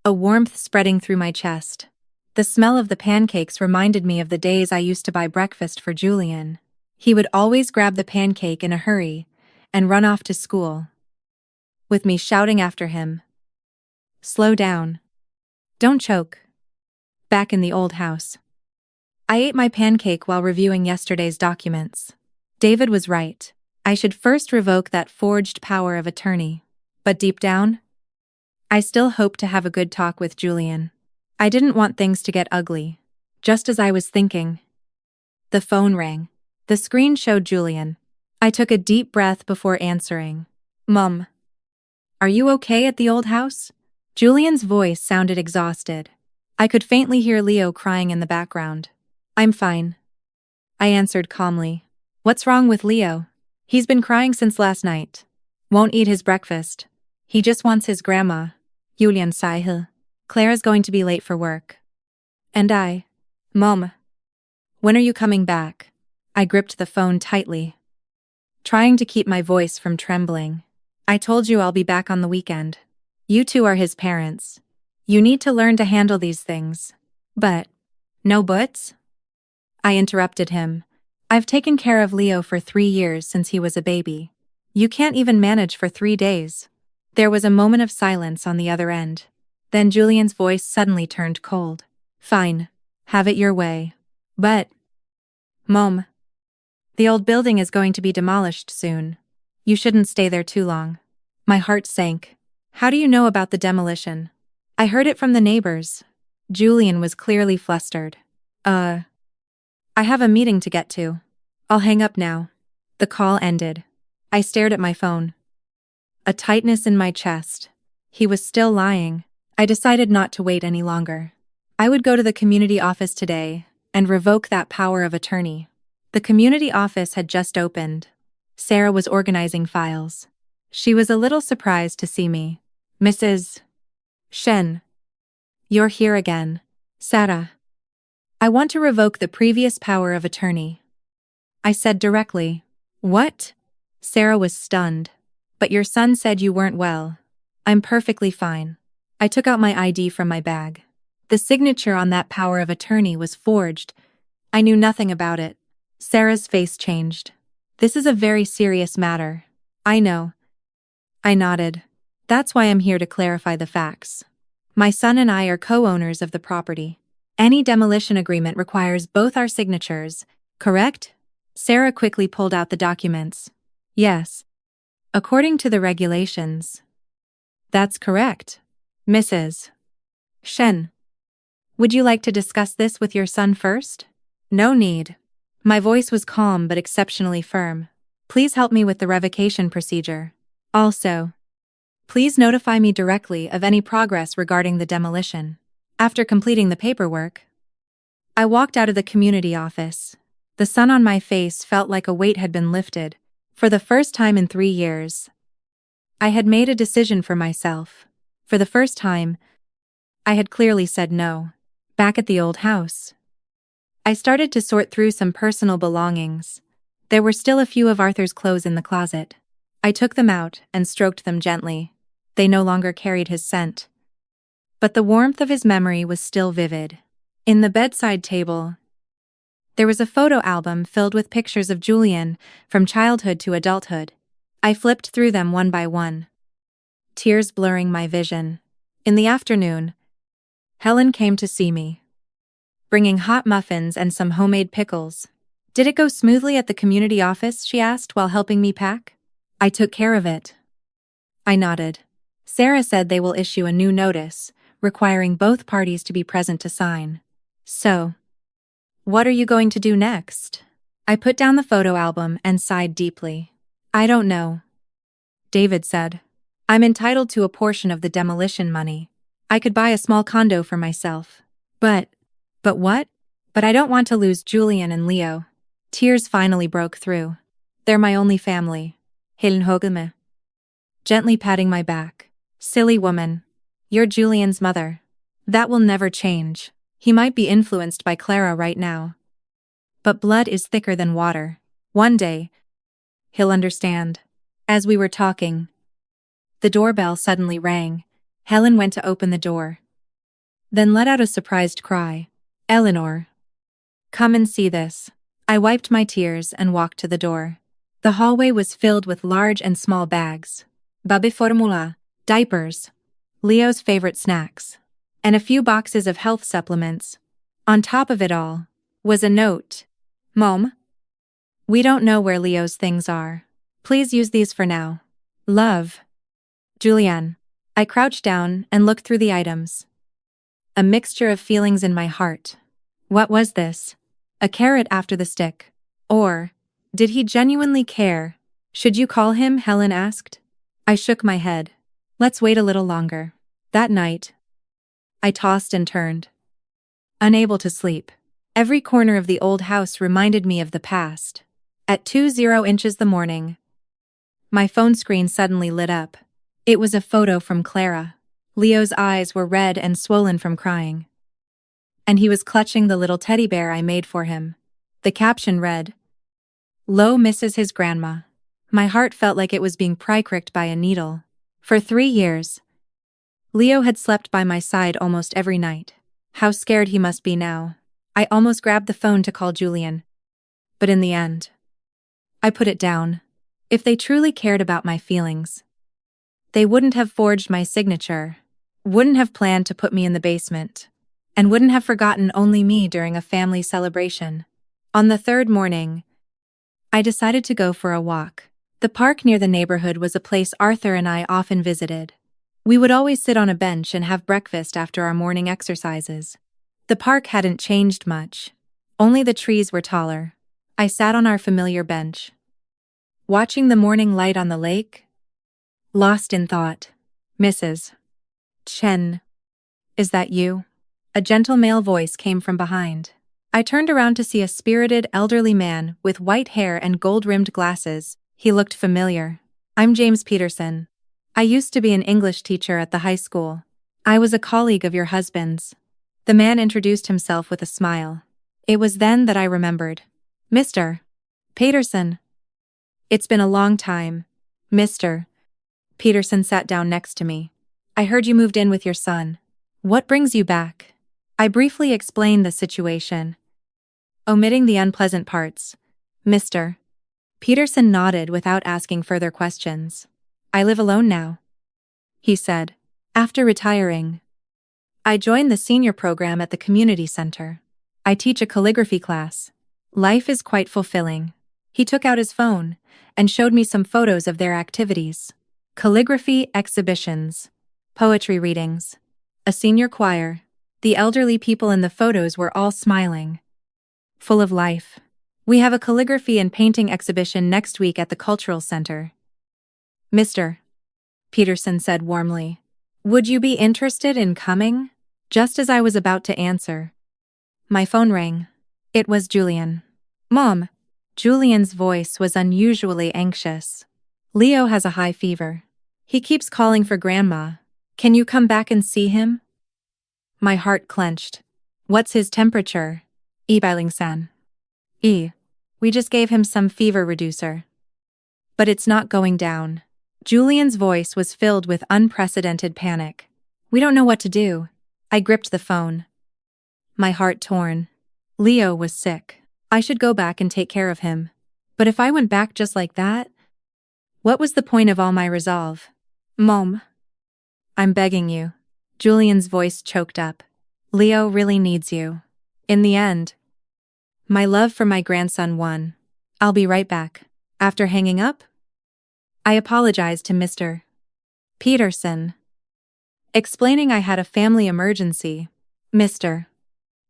A warmth spreading through my chest. The smell of the pancakes reminded me of the days I used to buy breakfast for Julian. He would always grab the pancake in a hurry and run off to school, with me shouting after him, "Slow down. Don't choke." Back in the old house, I ate my pancake while reviewing yesterday's documents. David was right. I should first revoke that forged power of attorney. But deep down, I still hoped to have a good talk with Julian. I didn't want things to get ugly. Just as I was thinking, the phone rang. The screen showed Julian. I took a deep breath before answering. "Mom, are you okay at the old house?" Julian's voice sounded exhausted. I could faintly hear Leo crying in the background. "I'm fine," I answered calmly. "What's wrong with Leo?" "He's been crying since last night. Won't eat his breakfast. He just wants his grandma." Julian sighed. "Clara's going to be late for work." And I, "Mom, when are you coming back?" I gripped the phone tightly, trying to keep my voice from trembling. "I told you I'll be back on the weekend. You two are his parents. You need to learn to handle these things." "But, no buts?" I interrupted him. "I've taken care of Leo for 3 years since he was a baby. You can't even manage for 3 days. There was a moment of silence on the other end. Then Julian's voice suddenly turned cold. "Fine. Have it your way. But, Mom, the old building is going to be demolished soon. You shouldn't stay there too long." My heart sank. "How do you know about the demolition?" "I heard it from the neighbors." Julian was clearly flustered. I have a meeting to get to. I'll hang up now." The call ended. I stared at my phone. A tightness in my chest. He was still lying. I decided not to wait any longer. I would go to the community office today and revoke that power of attorney. The community office had just opened. Sarah was organizing files. She was a little surprised to see me. "Mrs. Shen, you're here again." "Sarah, I want to revoke the previous power of attorney," I said directly. "What?" Sarah was stunned. "But your son said you weren't well." "I'm perfectly fine." I took out my ID from my bag. The signature on that power of attorney was forged. I knew nothing about it. Sarah's face changed. "This is a very serious matter." "I know." I nodded. "That's why I'm here to clarify the facts. My son and I are co-owners of the property. Any demolition agreement requires both our signatures, correct?" Sarah quickly pulled out the documents. "Yes. According to the regulations." "That's correct. Mrs. Shen, would you like to discuss this with your son first?" "No need." My voice was calm but exceptionally firm. "Please help me with the revocation procedure. Also, please notify me directly of any progress regarding the demolition." After completing the paperwork, I walked out of the community office. The sun on my face felt like a weight had been lifted. For the first time in 3 years, I had made a decision for myself. For the first time, I had clearly said no. Back at the old house, I started to sort through some personal belongings. There were still a few of Arthur's clothes in the closet. I took them out and stroked them gently. They no longer carried his scent, but the warmth of his memory was still vivid. In the bedside table, there was a photo album filled with pictures of Julian, from childhood to adulthood. I flipped through them one by one, tears blurring my vision. In the afternoon, Helen came to see me, bringing hot muffins and some homemade pickles. "Did it go smoothly at the community office?" she asked while helping me pack. "I took care of it." I nodded. "Sarah said they will issue a new notice, requiring both parties to be present to sign. So, what are you going to do next?" I put down the photo album and sighed deeply. "I don't know," David said. "I'm entitled to a portion of the demolition money. I could buy a small condo for myself. But what? But I don't want to lose Julian and Leo." Tears finally broke through. "They're my only family." Helen Hogeme, gently patting my back. "Silly woman. You're Julian's mother. That will never change. He might be influenced by Clara right now, but blood is thicker than water. One day, he'll understand." As we were talking, the doorbell suddenly rang. Helen went to open the door, then let out a surprised cry. "Eleanor, come and see this." I wiped my tears and walked to the door. The hallway was filled with large and small bags, baby formula, diapers, Leo's favorite snacks, and a few boxes of health supplements. On top of it all was a note. "Mom, we don't know where Leo's things are. Please use these for now. Love, Julian." I crouched down and looked through the items, a mixture of feelings in my heart. What was this? A carrot after the stick? Or did he genuinely care? "Should you call him?" Helen asked. I shook my head. "Let's wait a little longer." That night, I tossed and turned, unable to sleep. Every corner of the old house reminded me of the past. At 20 the morning, my phone screen suddenly lit up. It was a photo from Clara. Leo's eyes were red and swollen from crying, and he was clutching the little teddy bear I made for him. The caption read, "Lo misses his grandma." My heart felt like it was being pricked by a needle. For 3 years, Leo had slept by my side almost every night. How scared he must be now. I almost grabbed the phone to call Julian, but in the end, I put it down. If they truly cared about my feelings, they wouldn't have forged my signature, wouldn't have planned to put me in the basement, and wouldn't have forgotten only me during a family celebration. On the third morning, I decided to go for a walk. The park near the neighborhood was a place Arthur and I often visited. We would always sit on a bench and have breakfast after our morning exercises. The park hadn't changed much. Only the trees were taller. I sat on our familiar bench, watching the morning light on the lake, lost in thought. "Mrs. Chen, is that you?" A gentle male voice came from behind. I turned around to see a spirited, elderly man with white hair and gold-rimmed glasses. He looked familiar. "I'm James Peterson. I used to be an English teacher at the high school. I was a colleague of your husband's." The man introduced himself with a smile. It was then that I remembered. "Mr. Peterson." "It's been a long time, Mr. Peterson." Sat down next to me. "I heard you moved in with your son. What brings you back?" I briefly explained the situation, omitting the unpleasant parts. Mr. Peterson nodded without asking further questions. "I live alone now," he said. "After retiring, I joined the senior program at the community center. I teach a calligraphy class. Life is quite fulfilling." He took out his phone and showed me some photos of their activities. Calligraphy exhibitions, poetry readings, a senior choir. The elderly people in the photos were all smiling, full of life. "We have a calligraphy and painting exhibition next week at the cultural center," Mr. Peterson said warmly. "Would you be interested in coming?" Just as I was about to answer, my phone rang. It was Julian. "Mom, Julian's voice was unusually anxious. Leo has a high fever. He keeps calling for Grandma. Can you come back and see him? My heart clenched. What's his temperature? Ibaling-san. We just gave him some fever reducer. But it's not going down. Julian's voice was filled with unprecedented panic. We don't know what to do. I gripped the phone. My heart torn. Leo was sick. I should go back and take care of him. But if I went back just like that, what was the point of all my resolve? Mom. I'm begging you. Julian's voice choked up. Leo really needs you. In the end, my love for my grandson won. I'll be right back. After hanging up, I apologized to Mr. Peterson, explaining I had a family emergency. Mr.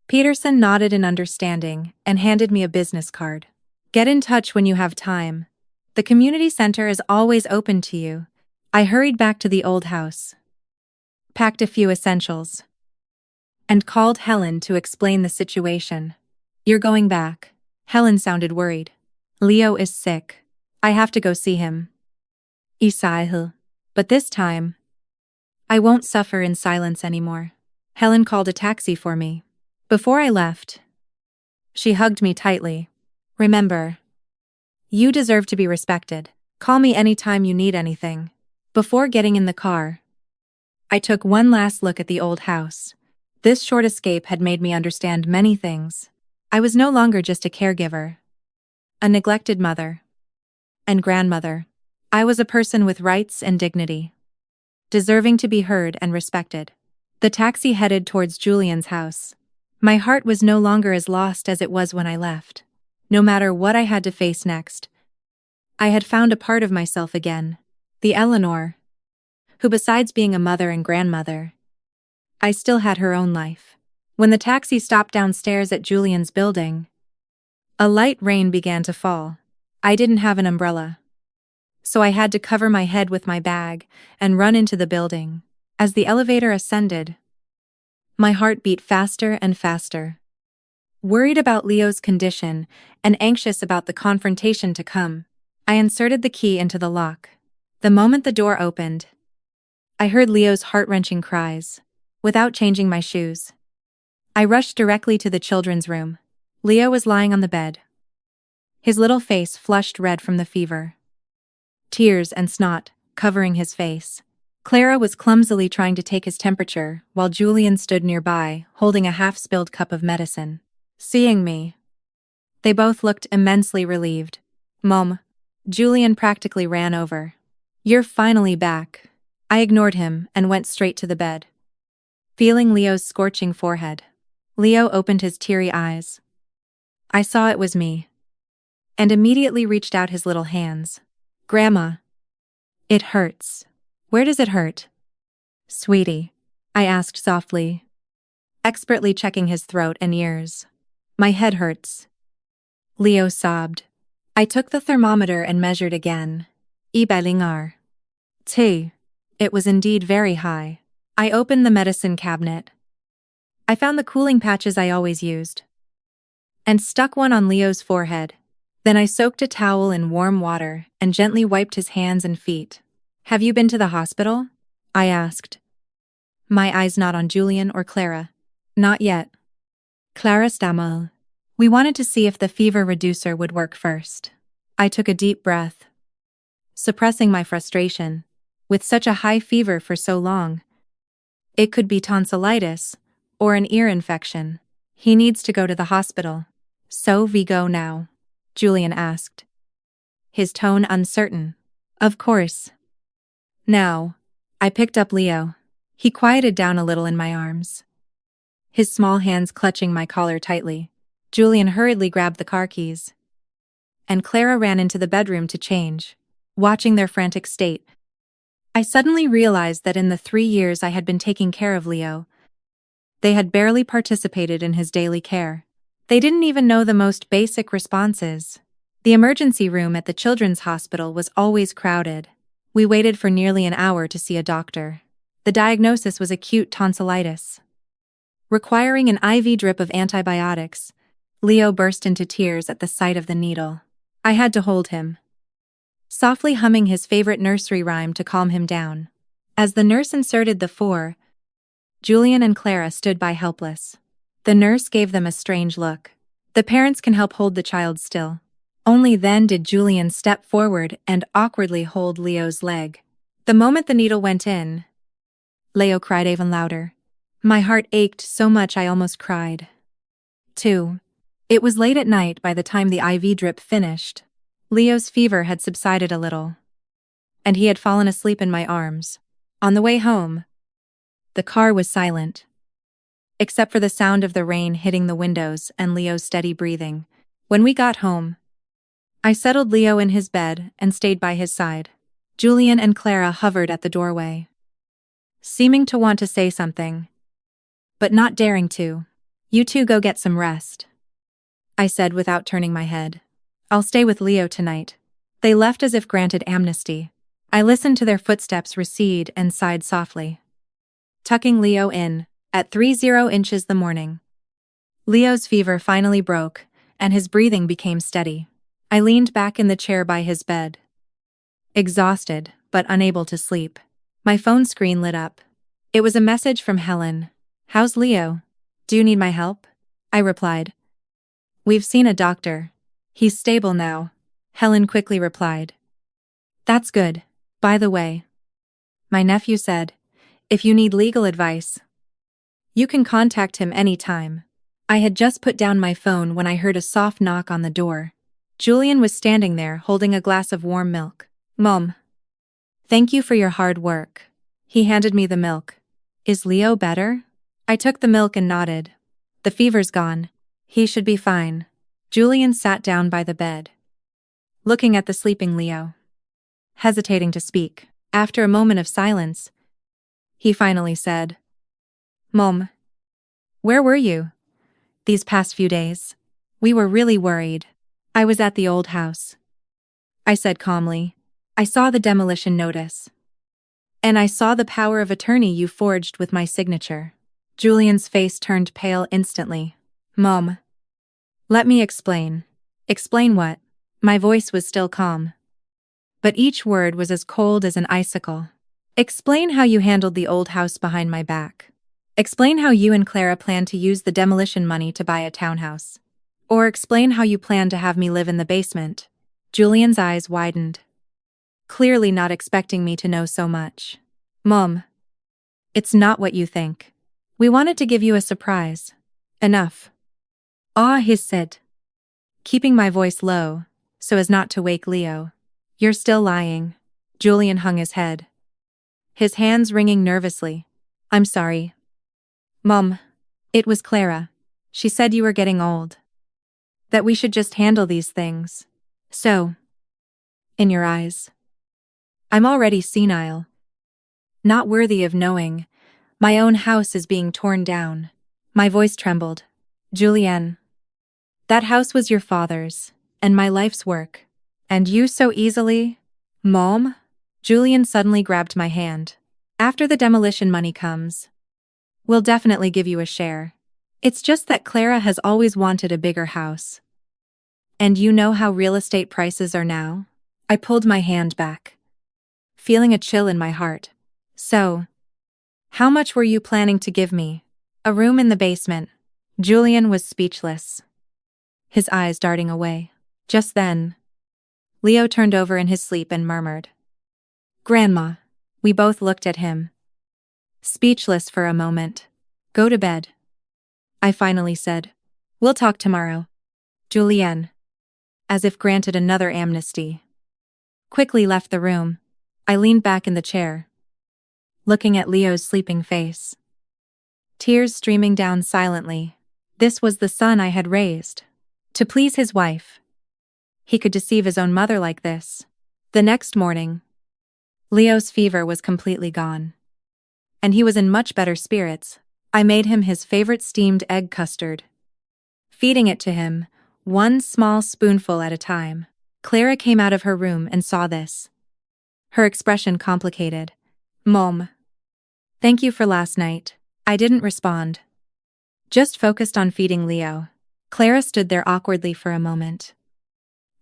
Peterson nodded in understanding and handed me a business card. Get in touch when you have time. The community center is always open to you. I hurried back to the old house, packed a few essentials, and called Helen to explain the situation. You're going back. Helen sounded worried. Leo is sick. I have to go see him. Isahil. But this time, I won't suffer in silence anymore. Helen called a taxi for me. Before I left, she hugged me tightly. Remember, you deserve to be respected. Call me anytime you need anything. Before getting in the car, I took one last look at the old house. This short escape had made me understand many things. I was no longer just a caregiver, a neglected mother and grandmother. I was a person with rights and dignity, deserving to be heard and respected. The taxi headed towards Julian's house. My heart was no longer as lost as it was when I left. No matter what I had to face next, I had found a part of myself again. The Eleanor, who besides being a mother and grandmother, I still had her own life. When the taxi stopped downstairs at Julian's building, a light rain began to fall. I didn't have an umbrella, so I had to cover my head with my bag and run into the building. As the elevator ascended, my heart beat faster and faster. Worried about Leo's condition and anxious about the confrontation to come, I inserted the key into the lock. The moment the door opened, I heard Leo's heart-wrenching cries. Without changing my shoes, I rushed directly to the children's room. Leo was lying on the bed, his little face flushed red from the fever, tears and snot covering his face. Clara was clumsily trying to take his temperature while Julian stood nearby, holding a half-spilled cup of medicine. Seeing me, they both looked immensely relieved. Mom, Julian practically ran over. You're finally back. I ignored him and went straight to the bed, feeling Leo's scorching forehead. Leo opened his teary eyes. I saw it was me, and immediately reached out his little hands. Grandma. It hurts. Where does it hurt? Sweetie, I asked softly, expertly checking his throat and ears. My head hurts. Leo sobbed. I took the thermometer and measured again. Ibalingar. T. It was indeed very high. I opened the medicine cabinet. I found the cooling patches I always used, and stuck one on Leo's forehead. Then I soaked a towel in warm water and gently wiped his hands and feet. Have you been to the hospital? I asked, my eyes not on Julian or Clara. Not yet. Clara stammered. We wanted to see if the fever reducer would work first. I took a deep breath, suppressing my frustration. With such a high fever for so long, it could be tonsillitis or an ear infection. He needs to go to the hospital. So we go now? Julian asked, his tone uncertain. Of course. Now. I picked up Leo. He quieted down a little in my arms, his small hands clutching my collar tightly. Julian hurriedly grabbed the car keys, and Clara ran into the bedroom to change. Watching their frantic state, I suddenly realized that in the 3 years I had been taking care of Leo, they had barely participated in his daily care. They didn't even know the most basic responses. The emergency room at the children's hospital was always crowded. We waited for nearly an hour to see a doctor. The diagnosis was acute tonsillitis, requiring an IV drip of antibiotics. Leo burst into tears at the sight of the needle. I had to hold him, softly humming his favorite nursery rhyme to calm him down. As the nurse inserted the four, Julian and Clara stood by helpless. The nurse gave them a strange look. The parents can help hold the child still. Only then did Julian step forward and awkwardly hold Leo's leg. The moment the needle went in, Leo cried even louder. My heart ached so much I almost cried. 2. It was late at night by the time the IV drip finished. Leo's fever had subsided a little, and he had fallen asleep in my arms. On the way home, the car was silent, except for the sound of the rain hitting the windows and Leo's steady breathing. When we got home, I settled Leo in his bed and stayed by his side. Julian and Clara hovered at the doorway, seeming to want to say something, but not daring to. You two go get some rest, I said without turning my head. I'll stay with Leo tonight. They left as if granted amnesty. I listened to their footsteps recede and sighed softly, tucking Leo in. At 30 inches the morning, Leo's fever finally broke, and his breathing became steady. I leaned back in the chair by his bed, exhausted but unable to sleep. My phone screen lit up. It was a message from Helen. How's Leo? Do you need my help? I replied. We've seen a doctor. He's stable now, Helen quickly replied. That's good. By the way, my nephew said, if you need legal advice, you can contact him anytime. I had just put down my phone when I heard a soft knock on the door. Julian was standing there holding a glass of warm milk. Mom, thank you for your hard work. He handed me the milk. Is Leo better? I took the milk and nodded. The fever's gone. He should be fine. Julian sat down by the bed, looking at the sleeping Leo, hesitating to speak. After a moment of silence, he finally said, Mom, where were you these past few days? We were really worried. I was at the old house, I said calmly. I saw the demolition notice, and I saw the power of attorney you forged with my signature. Julian's face turned pale instantly. Mom, let me explain. Explain what? My voice was still calm, but each word was as cold as an icicle. Explain how you handled the old house behind my back. Explain how you and Clara plan to use the demolition money to buy a townhouse. Or explain how you plan to have me live in the basement. Julian's eyes widened, clearly not expecting me to know so much. Mom, it's not what you think. We wanted to give you a surprise. Enough. Ah, he said, keeping my voice low, so as not to wake Leo. You're still lying. Julian hung his head, his hands wringing nervously. I'm sorry. Mom, it was Clara. She said you were getting old, that we should just handle these things. So, in your eyes, I'm already senile, not worthy of knowing my own house is being torn down. My voice trembled. Julian, that house was your father's, and my life's work. And you so easily? Mom? Julian suddenly grabbed my hand. After the demolition money comes, we'll definitely give you a share. It's just that Clara has always wanted a bigger house. And you know how real estate prices are now? I pulled my hand back, feeling a chill in my heart. So, how much were you planning to give me? A room in the basement. Julian was speechless, his eyes darting away. Just then, Leo turned over in his sleep and murmured, Grandma. We both looked at him, speechless for a moment. Go to bed, I finally said. We'll talk tomorrow. Julian, as if granted another amnesty, quickly left the room. I leaned back in the chair, looking at Leo's sleeping face, tears streaming down silently. This was the son I had raised to please his wife. He could deceive his own mother like this. The next morning, Leo's fever was completely gone, and he was in much better spirits. I made him his favorite steamed egg custard, feeding it to him, one small spoonful at a time. Clara came out of her room and saw this, her expression complicated. Mom, thank you for last night. I didn't respond, just focused on feeding Leo. Clara stood there awkwardly for a moment,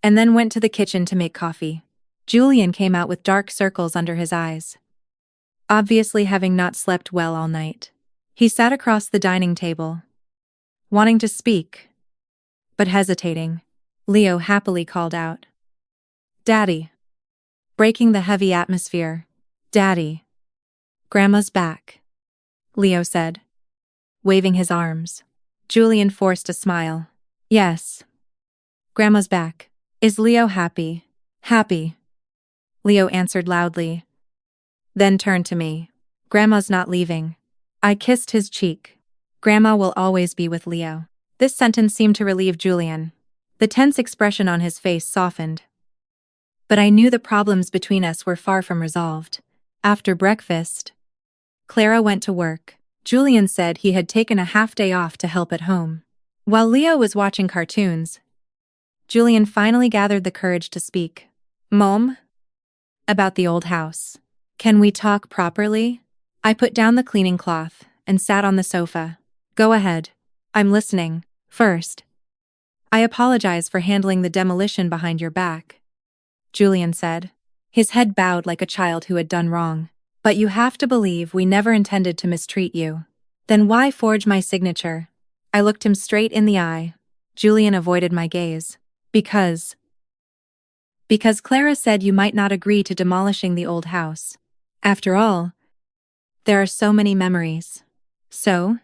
and then went to the kitchen to make coffee. Julian came out with dark circles under his eyes, obviously having not slept well all night. He sat across the dining table, wanting to speak, but hesitating. Leo happily called out, "Daddy," breaking the heavy atmosphere. "Daddy." "Grandma's back," Leo said, waving his arms. Julian forced a smile. "Yes. Grandma's back." "Is Leo happy?" "Happy," Leo answered loudly, then turned to me. "Grandma's not leaving." I kissed his cheek. "Grandma will always be with Leo." This sentence seemed to relieve Julian. The tense expression on his face softened. But I knew the problems between us were far from resolved. After breakfast, Clara went to work. Julian said he had taken a half-day off to help at home. While Leo was watching cartoons, Julian finally gathered the courage to speak. "Mom?" "About the old house. Can we talk properly?" I put down the cleaning cloth and sat on the sofa. "Go ahead. I'm listening." "First, I apologize for handling the demolition behind your back," Julian said. His head bowed like a child who had done wrong. "But you have to believe we never intended to mistreat you." "Then why forge my signature?" I looked him straight in the eye. Julian avoided my gaze. Because Clara said you might not agree to demolishing the old house. After all, there are so many memories." "So?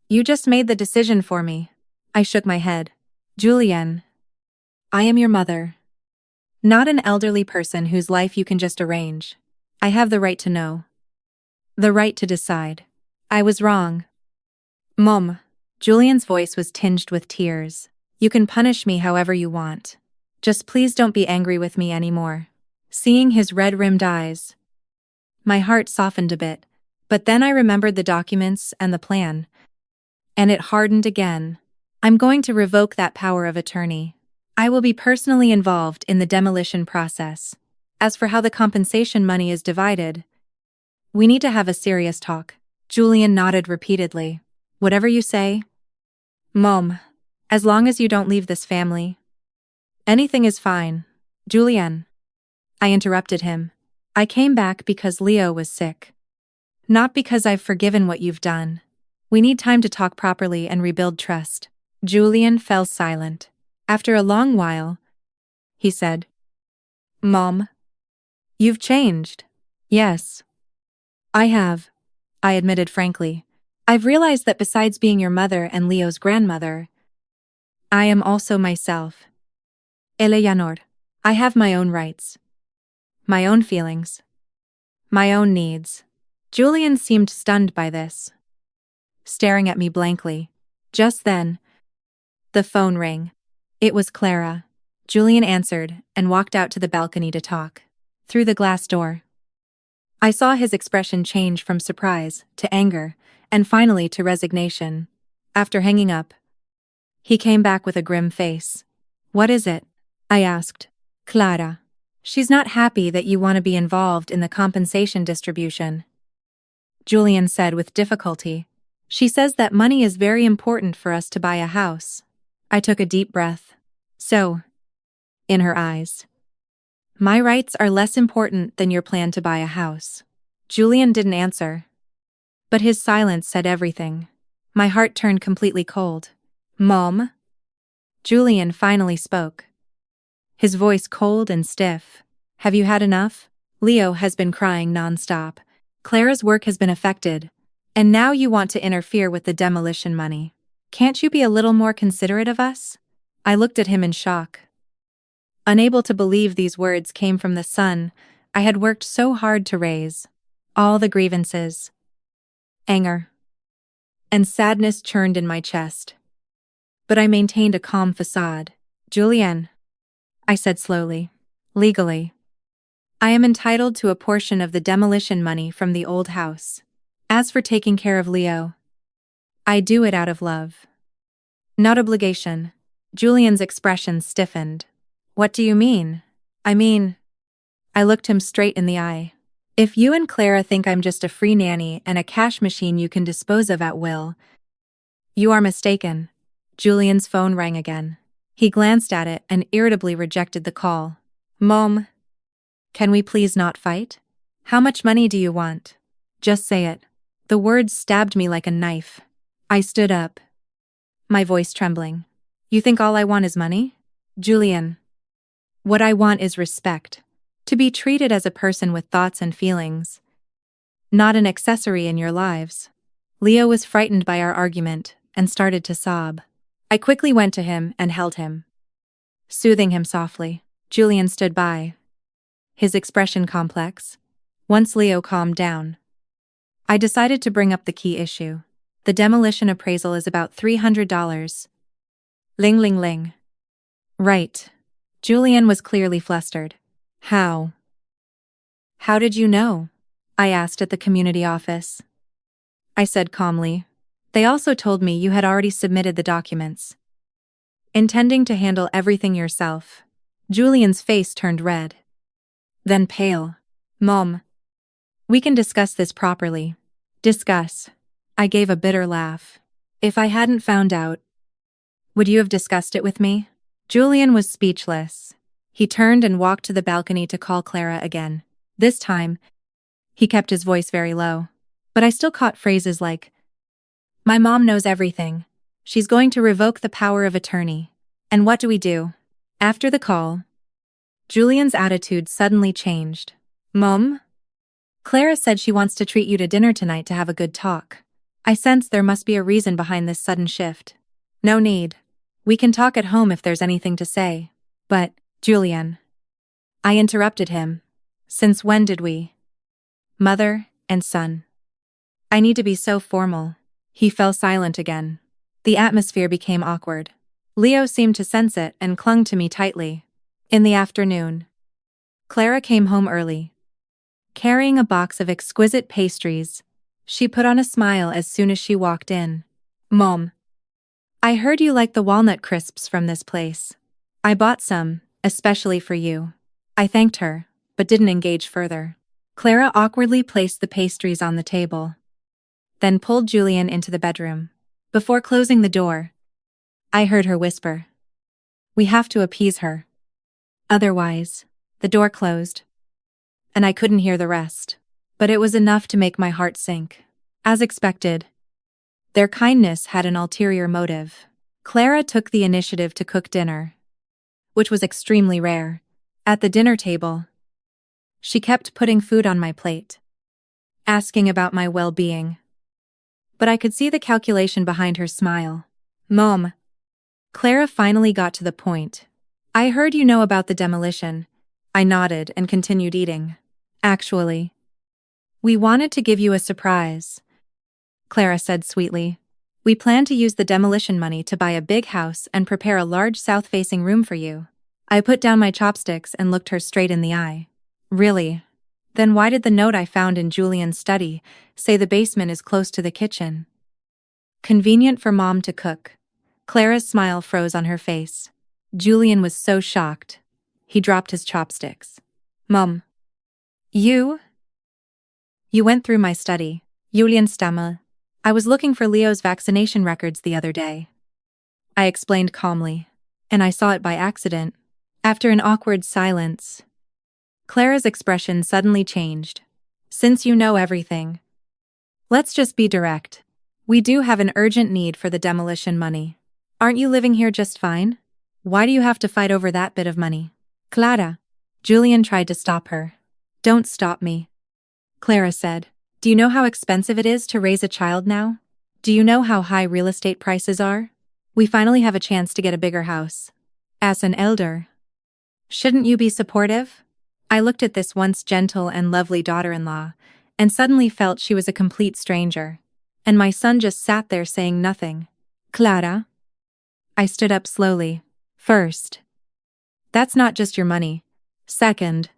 You just made the decision for me." I shook my head. "Julian, I am your mother, not an elderly person whose life you can just arrange. I have the right to know. The right to decide." "I was wrong." "Mom," Julian's voice was tinged with tears. "You can punish me however you want. Just please don't be angry with me anymore." Seeing his red-rimmed eyes, my heart softened a bit, but then I remembered the documents and the plan, and it hardened again. "I'm going to revoke that power of attorney. I will be personally involved in the demolition process. As for how the compensation money is divided, we need to have a serious talk." Julian nodded repeatedly. "Whatever you say." "Mom, as long as you don't leave this family, anything is fine." "Julian," I interrupted him. "I came back because Leo was sick. Not because I've forgiven what you've done. We need time to talk properly and rebuild trust." Julian fell silent. After a long while, he said, "Mom, you've changed." "Yes, I have," I admitted frankly. "I've realized that besides being your mother and Leo's grandmother, I am also myself. Eleanor. I have my own rights, my own feelings, my own needs." Julian seemed stunned by this, staring at me blankly. Just then, the phone rang. It was Clara. Julian answered and walked out to the balcony to talk. Through the glass door, I saw his expression change from surprise to anger and finally to resignation. After hanging up, he came back with a grim face. "What is it?" I asked. "Clara. She's not happy that you want to be involved in the compensation distribution," Julian said with difficulty. "She says that money is very important for us to buy a house." I took a deep breath. "So," in her eyes, "my rights are less important than your plan to buy a house." Julian didn't answer, but his silence said everything. My heart turned completely cold. "Mom?" Julian finally spoke, his voice cold and stiff. "Have you had enough? Leo has been crying nonstop. Clara's work has been affected, and now you want to interfere with the demolition money. Can't you be a little more considerate of us?" I looked at him in shock, unable to believe these words came from the son I had worked so hard to raise. All the grievances, anger, and sadness churned in my chest. But I maintained a calm facade. "Julian," I said slowly, "legally, I am entitled to a portion of the demolition money from the old house. As for taking care of Leo, I do it out of love, not obligation." Julian's expression stiffened. "What do you mean?" I looked him straight in the eye. "If you and Clara think I'm just a free nanny and a cash machine you can dispose of at will, you are mistaken." Julian's phone rang again. He glanced at it and irritably rejected the call. Mom, can we please not fight? How much money do you want? Just say it. The words stabbed me like a knife. I stood up, my voice trembling. You think all I want is money? Julian. What I want is respect. To be treated as a person with thoughts and feelings. Not an accessory in your lives. Leo was frightened by our argument and started to sob. I quickly went to him and held him, soothing him softly. Julian stood by, his expression complex. Once Leo calmed down, I decided to bring up the key issue. The demolition appraisal is about $300. Ling ling ling. Right. Julian was clearly flustered. How? How did you know? I asked at the community office. I said calmly. They also told me you had already submitted the documents, intending to handle everything yourself. Julian's face turned red, then pale. Mom, we can discuss this properly. Discuss. I gave a bitter laugh. If I hadn't found out, would you have discussed it with me? Julian was speechless. He turned and walked to the balcony to call Clara again. This time, he kept his voice very low, but I still caught phrases like, my mom knows everything. She's going to revoke the power of attorney. And what do we do? After the call, Julian's attitude suddenly changed. Mom? Clara said she wants to treat you to dinner tonight to have a good talk. I sensed there must be a reason behind this sudden shift. No need. We can talk at home if there's anything to say. But, Julian. I interrupted him. Since when did we? Mother and son. I need to be so formal. He fell silent again. The atmosphere became awkward. Leo seemed to sense it and clung to me tightly. In the afternoon, Clara came home early, carrying a box of exquisite pastries. She put on a smile as soon as she walked in. Mom, I heard you like the walnut crisps from this place. I bought some, especially for you. I thanked her, but didn't engage further. Clara awkwardly placed the pastries on the table, then pulled Julian into the bedroom. Before closing the door, I heard her whisper, we have to appease her. Otherwise, the door closed, and I couldn't hear the rest. But it was enough to make my heart sink. As expected, their kindness had an ulterior motive. Clara took the initiative to cook dinner, which was extremely rare. At the dinner table, she kept putting food on my plate, asking about my well-being. But I could see the calculation behind her smile. Mom. Clara finally got to the point. I heard you know about the demolition. I nodded and continued eating. Actually, we wanted to give you a surprise, Clara said sweetly. We plan to use the demolition money to buy a big house and prepare a large south-facing room for you. I put down my chopsticks and looked her straight in the eye. Really? Then why did the note I found in Julian's study say the basement is close to the kitchen? Convenient for Mom to cook. Clara's smile froze on her face. Julian was so shocked. He dropped his chopsticks. Mom. You went through my study. Julian stammered. I was looking for Leo's vaccination records the other day, I explained calmly, and I saw it by accident. After an awkward silence, Clara's expression suddenly changed. Since you know everything, let's just be direct. We do have an urgent need for the demolition money. Aren't you living here just fine? Why do you have to fight over that bit of money? Clara. Julian tried to stop her. Don't stop me, Clara said. Do you know how expensive it is to raise a child now? Do you know how high real estate prices are? We finally have a chance to get a bigger house. As an elder, shouldn't you be supportive? I looked at this once gentle and lovely daughter-in-law, and suddenly felt she was a complete stranger. And my son just sat there saying nothing. Clara? I stood up slowly. First, that's not just your money. Second,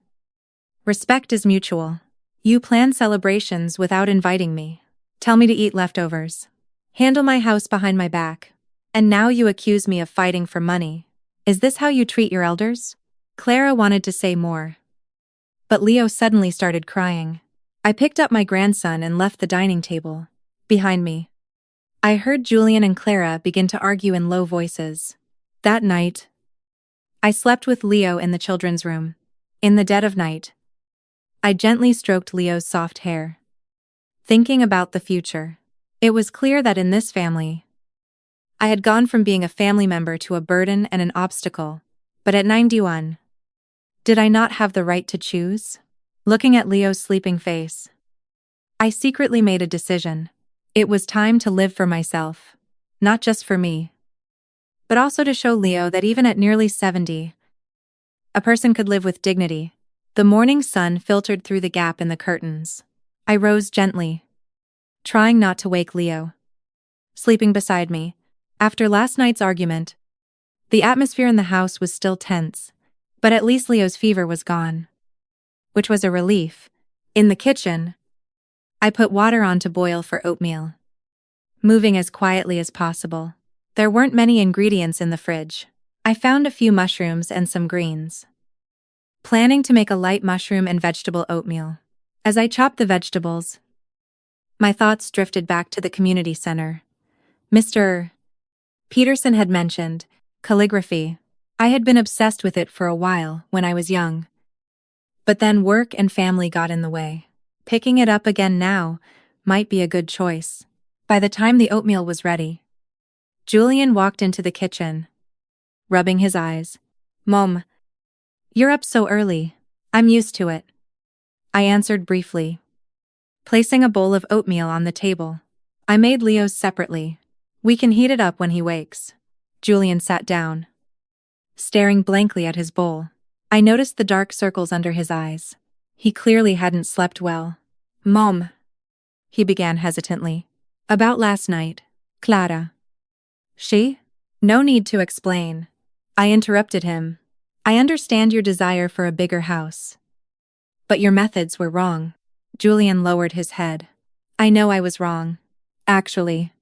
respect is mutual. You plan celebrations without inviting me. Tell me to eat leftovers. Handle my house behind my back. And now you accuse me of fighting for money. Is this how you treat your elders? Clara wanted to say more, but Leo suddenly started crying. I picked up my grandson and left the dining table. Behind me, I heard Julian and Clara begin to argue in low voices. That night, I slept with Leo in the children's room. In the dead of night, I gently stroked Leo's soft hair, thinking about the future. It was clear that in this family, I had gone from being a family member to a burden and an obstacle. But at 91, did I not have the right to choose? Looking at Leo's sleeping face, I secretly made a decision. It was time to live for myself, not just for me, but also to show Leo that even at nearly 70, a person could live with dignity. The morning sun filtered through the gap in the curtains. I rose gently, trying not to wake Leo, sleeping beside me. After last night's argument, the atmosphere in the house was still tense, but at least Leo's fever was gone, which was a relief. In the kitchen, I put water on to boil for oatmeal, moving as quietly as possible. There weren't many ingredients in the fridge. I found a few mushrooms and some greens, planning to make a light mushroom and vegetable oatmeal. As I chopped the vegetables, my thoughts drifted back to the community center. Mr. Peterson had mentioned calligraphy. I had been obsessed with it for a while when I was young. But then work and family got in the way. Picking it up again now might be a good choice. By the time the oatmeal was ready, Julian walked into the kitchen, rubbing his eyes. "Mom, you're up so early." "I'm used to it," I answered briefly, placing a bowl of oatmeal on the table. "I made Leo's separately. We can heat it up when he wakes." Julian sat down, staring blankly at his bowl. I noticed the dark circles under his eyes. He clearly hadn't slept well. "Mom," he began hesitantly. "About last night, Clara." "She?" "No need to explain," I interrupted him. "I understand your desire for a bigger house, but your methods were wrong." Julian lowered his head. "I know I was wrong. Actually,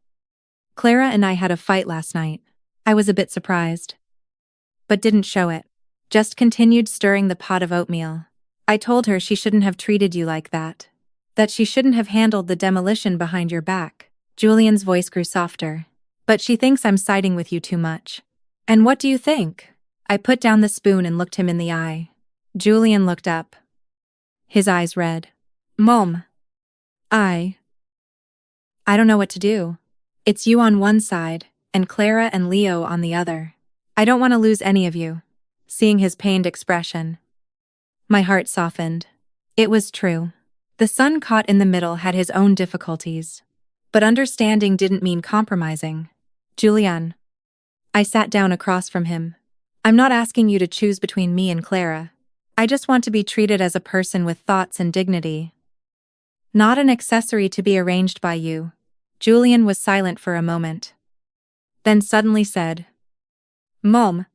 Clara and I had a fight last night." I was a bit surprised, but didn't show it. Just continued stirring the pot of oatmeal. "I told her she shouldn't have treated you like that. That she shouldn't have handled the demolition behind your back." Julian's voice grew softer. "But she thinks I'm siding with you too much." "And what do you think?" I put down the spoon and looked him in the eye. Julian looked up, his eyes red. "Mom, I don't know what to do. It's you on one side, and Clara and Leo on the other. I don't want to lose any of you." Seeing his pained expression, my heart softened. It was true. The son caught in the middle had his own difficulties. But understanding didn't mean compromising. "Julian." I sat down across from him. "I'm not asking you to choose between me and Clara. I just want to be treated as a person with thoughts and dignity, not an accessory to be arranged by you." Julian was silent for a moment, then suddenly said, "Mom,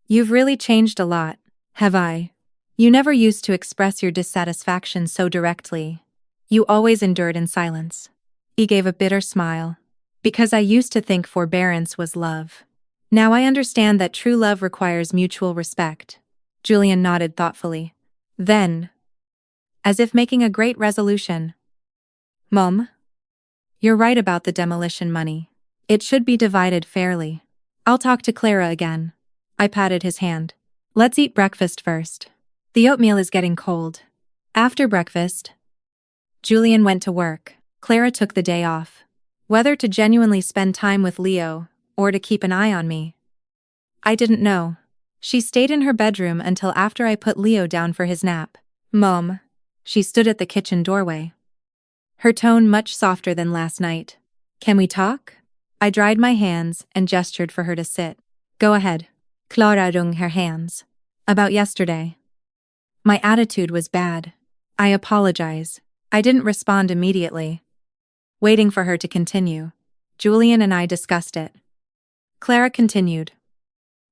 you've really changed a lot." "Have I?" "You never used to express your dissatisfaction so directly. You always endured in silence." He gave a bitter smile. "Because I used to think forbearance was love. Now I understand that true love requires mutual respect." Julian nodded thoughtfully. Then, as if making a great resolution, "Mom, you're right about the demolition money. It should be divided fairly. I'll talk to Clara again." I patted his hand. "Let's eat breakfast first. The oatmeal is getting cold." After breakfast, Julian went to work. Clara took the day off. Whether to genuinely spend time with Leo or to keep an eye on me, I didn't know. She stayed in her bedroom until after I put Leo down for his nap. "Mom." She stood at the kitchen doorway, her tone much softer than last night. "Can we talk?" I dried my hands and gestured for her to sit. "Go ahead." Clara wrung her hands. "About yesterday. My attitude was bad. I apologize." I didn't respond immediately, waiting for her to continue. Julian and I discussed it. Clara continued,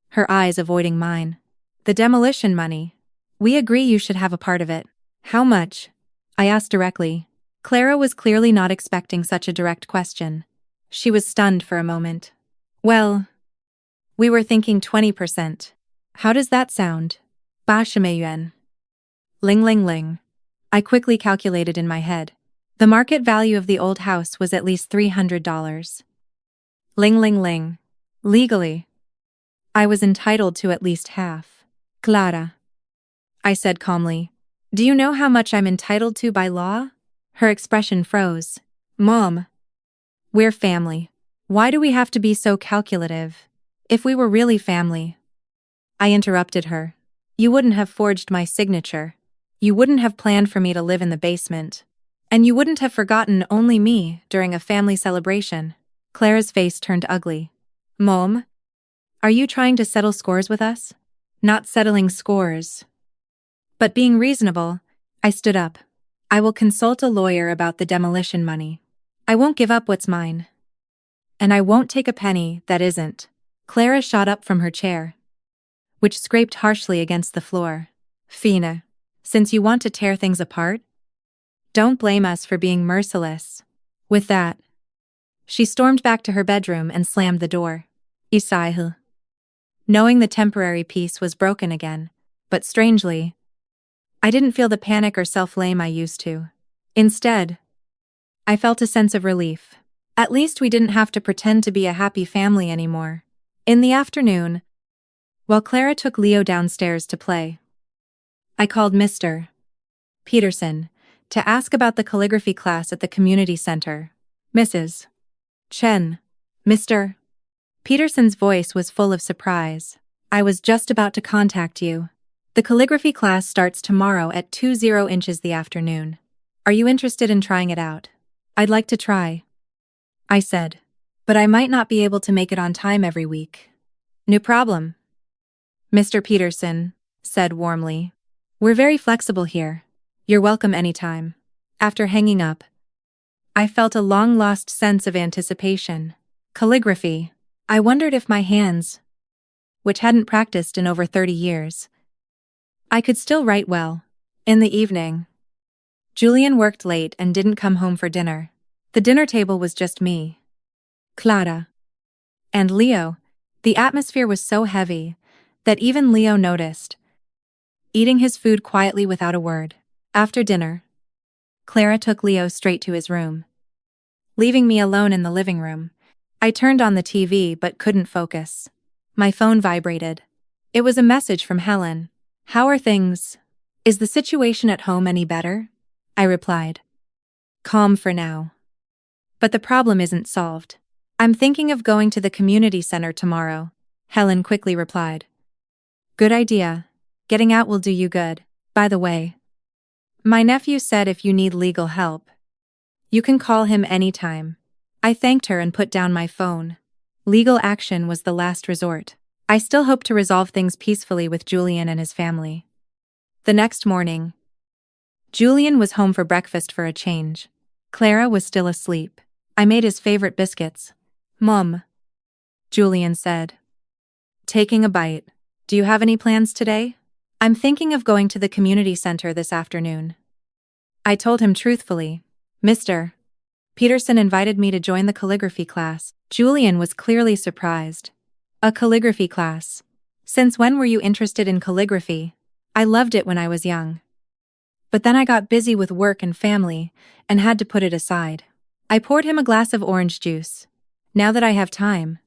her eyes avoiding mine. "The demolition money. We agree you should have a part of it." "How much?" I asked directly. Clara was clearly not expecting such a direct question. She was stunned for a moment. "Well, we were thinking 20%. How does that sound?" "20 yuan. Ling ling ling." I quickly calculated in my head. The market value of the old house was at least $300. Ling ling ling. Legally, I was entitled to at least half. Clara, I said calmly. Do you know how much I'm entitled to by law? Her expression froze. Mom, we're family. Why do we have to be so calculative? If we were really family. I interrupted her. You wouldn't have forged my signature. You wouldn't have planned for me to live in the basement. And you wouldn't have forgotten only me during a family celebration. Clara's face turned ugly. Mom, are you trying to settle scores with us? Not settling scores. But being reasonable, I stood up. I will consult a lawyer about the demolition money. I won't give up what's mine. And I won't take a penny that isn't. Clara shot up from her chair, which scraped harshly against the floor. Fina, since you want to tear things apart, don't blame us for being merciless. With that, she stormed back to her bedroom and slammed the door. Isaiah. Knowing the temporary peace was broken again, but strangely, I didn't feel the panic or self-blame I used to. Instead, I felt a sense of relief. At least we didn't have to pretend to be a happy family anymore. In the afternoon, while Clara took Leo downstairs to play, I called Mr. Peterson to ask about the calligraphy class at the community center. Mrs. Chen. Mr. Peterson's voice was full of surprise. I was just about to contact you. The calligraphy class starts tomorrow at 20 inches the afternoon. Are you interested in trying it out? I'd like to try, I said, but I might not be able to make it on time every week. No problem, Mr. Peterson said warmly. We're very flexible here. You're welcome anytime. After hanging up, I felt a long-lost sense of anticipation. Calligraphy. I wondered if my hands, which hadn't practiced in over 30 years, I could still write well. In the evening, Julian worked late and didn't come home for dinner. The dinner table was just me, Clara, and Leo. The atmosphere was so heavy that even Leo noticed, eating his food quietly without a word. After dinner, Clara took Leo straight to his room, leaving me alone in the living room. I turned on the TV but couldn't focus. My phone vibrated. It was a message from Helen. How are things? Is the situation at home any better? I replied. Calm for now. But the problem isn't solved. I'm thinking of going to the community center tomorrow, Helen quickly replied. Good idea. Getting out will do you good. By the way, my nephew said if you need legal help, you can call him anytime. I thanked her and put down my phone. Legal action was the last resort. I still hoped to resolve things peacefully with Julian and his family. The next morning, Julian was home for breakfast for a change. Clara was still asleep. I made his favorite biscuits. Mom, Julian said, taking a bite. Do you have any plans today? I'm thinking of going to the community center this afternoon. I told him truthfully. Mr. Peterson invited me to join the calligraphy class. Julian was clearly surprised. A calligraphy class. Since when were you interested in calligraphy? I loved it when I was young. But then I got busy with work and family, and had to put it aside. I poured him a glass of orange juice. Now that I have time,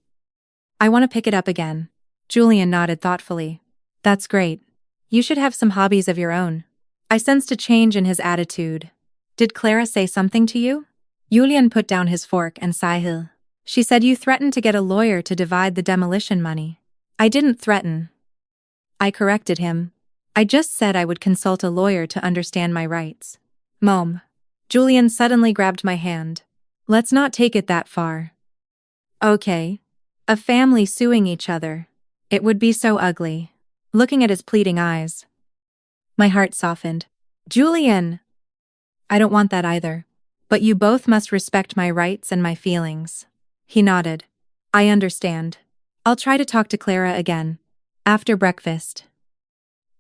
I want to pick it up again. Julian nodded thoughtfully. That's great. You should have some hobbies of your own. I sensed a change in his attitude. Did Clara say something to you? Julian put down his fork and sighed. She said you threatened to get a lawyer to divide the demolition money. I didn't threaten. I corrected him. I just said I would consult a lawyer to understand my rights. Mom. Julian suddenly grabbed my hand. Let's not take it that far. Okay. A family suing each other. It would be so ugly. Looking at his pleading eyes, my heart softened. Julian! I don't want that either. But you both must respect my rights and my feelings. He nodded. I understand. I'll try to talk to Clara again. After breakfast,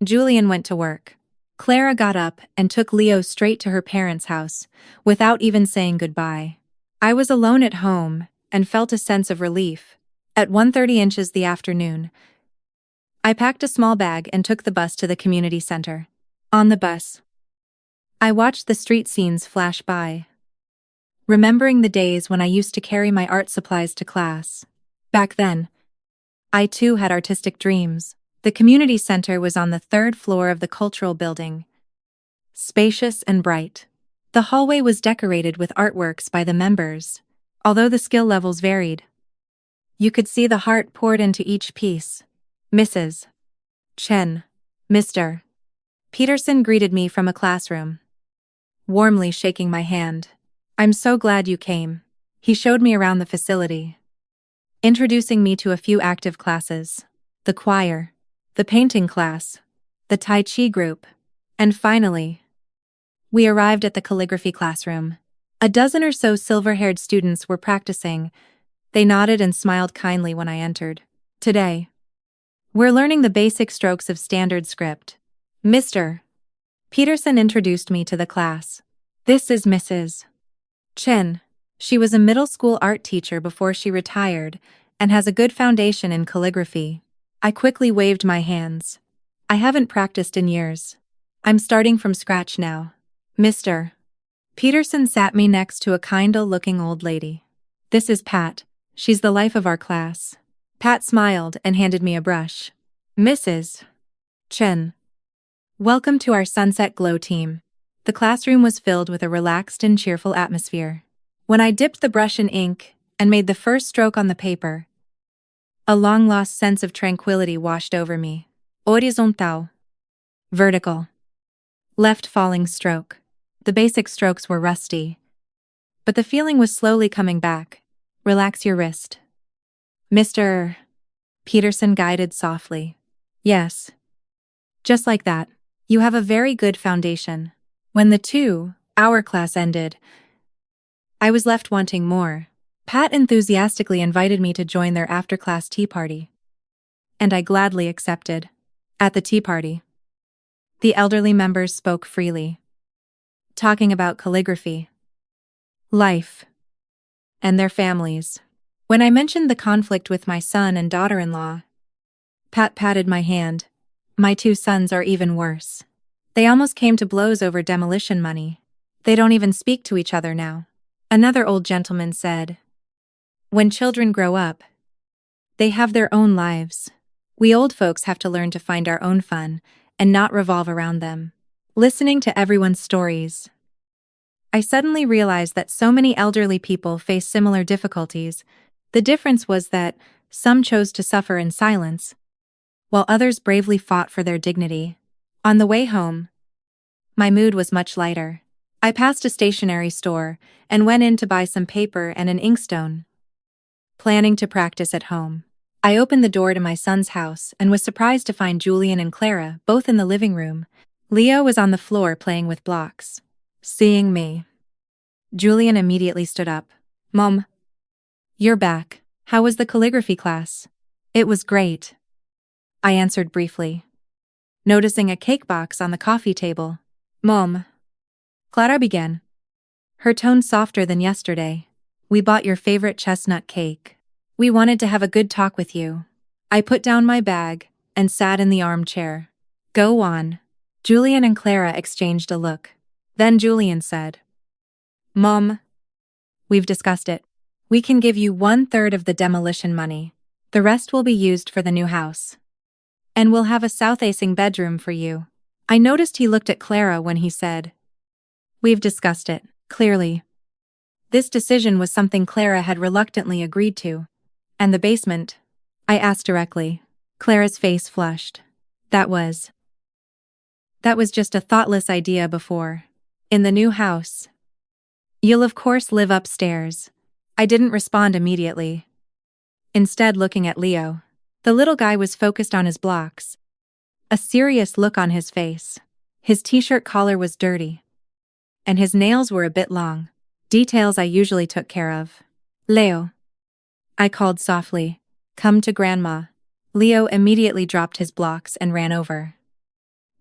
Julian went to work. Clara got up and took Leo straight to her parents' house, without even saying goodbye. I was alone at home, and felt a sense of relief. At 1:30 inches the afternoon, I packed a small bag and took the bus to the community center. On the bus, I watched the street scenes flash by, remembering the days when I used to carry my art supplies to class. Back then, I too had artistic dreams. The community center was on the third floor of the cultural building, spacious and bright. The hallway was decorated with artworks by the members, although the skill levels varied. You could see the heart poured into each piece. Mrs. Chen. Mr. Peterson greeted me from a classroom, warmly shaking my hand. I'm so glad you came. He showed me around the facility, introducing me to a few active classes: the choir, the painting class, the Tai Chi group, and finally, we arrived at the calligraphy classroom. A dozen or so silver-haired students were practicing. They nodded and smiled kindly when I entered. Today, we're learning the basic strokes of standard script. Mr. Peterson introduced me to the class. This is Mrs. Chen. She was a middle school art teacher before she retired and has a good foundation in calligraphy. I quickly waved my hands. I haven't practiced in years. I'm starting from scratch now. Mr. Peterson sat me next to a kind-looking old lady. This is Pat. She's the life of our class. Pat smiled and handed me a brush. Mrs. Chen. Welcome to our Sunset Glow team. The classroom was filled with a relaxed and cheerful atmosphere. When I dipped the brush in ink and made the first stroke on the paper, a long-lost sense of tranquility washed over me. Horizontal. Vertical. Left falling stroke. The basic strokes were rusty, but the feeling was slowly coming back. Relax your wrist. Mr. Peterson guided softly. Yes. Just like that. You have a very good foundation. When the 2-hour class ended, I was left wanting more. Pat enthusiastically invited me to join their after-class tea party, and I gladly accepted. At the tea party, the elderly members spoke freely, talking about calligraphy, life, and their families. When I mentioned the conflict with my son and daughter-in-law, Pat patted my hand. My 2 sons are even worse. They almost came to blows over demolition money. They don't even speak to each other now. Another old gentleman said, when children grow up, they have their own lives. We old folks have to learn to find our own fun and not revolve around them. Listening to everyone's stories, I suddenly realized that so many elderly people face similar difficulties. The difference was that some chose to suffer in silence, while others bravely fought for their dignity. On the way home, my mood was much lighter. I passed a stationery store and went in to buy some paper and an inkstone, planning to practice at home. I opened the door to my son's house and was surprised to find Julian and Clara both in the living room. Leo was on the floor playing with blocks. Seeing me, Julian immediately stood up. Mom, you're back. How was the calligraphy class? It was great, I answered briefly, noticing a cake box on the coffee table. Mom, Clara began, her tone softer than yesterday. We bought your favorite chestnut cake. We wanted to have a good talk with you. I put down my bag and sat in the armchair. Go on. Julian and Clara exchanged a look. Then Julian said, Mom, we've discussed it. We can give you 1/3 of the demolition money. The rest will be used for the new house. And we'll have a south-facing bedroom for you. I noticed he looked at Clara when he said, we've discussed it. Clearly, this decision was something Clara had reluctantly agreed to. And the basement? I asked directly. Clara's face flushed. That was just a thoughtless idea before. In the new house, you'll of course live upstairs. I didn't respond immediately, instead looking at Leo. The little guy was focused on his blocks, a serious look on his face. His t-shirt collar was dirty, and his nails were a bit long, details I usually took care of. Leo, I called softly, come to Grandma. Leo immediately dropped his blocks and ran over,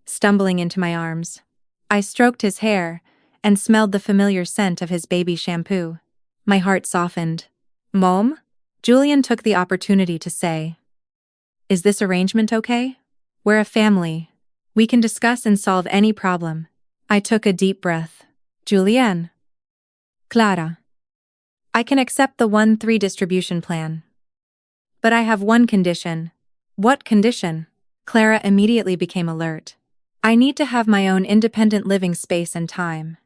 stumbling into my arms. I stroked his hair and smelled the familiar scent of his baby shampoo. My heart softened. Mom? Julian took the opportunity to say, is this arrangement okay? We're a family. We can discuss and solve any problem. I took a deep breath. Julian. Clara. I can accept the 1/3 distribution plan. But I have one condition. What condition? Clara immediately became alert. I need to have my own independent living space and time,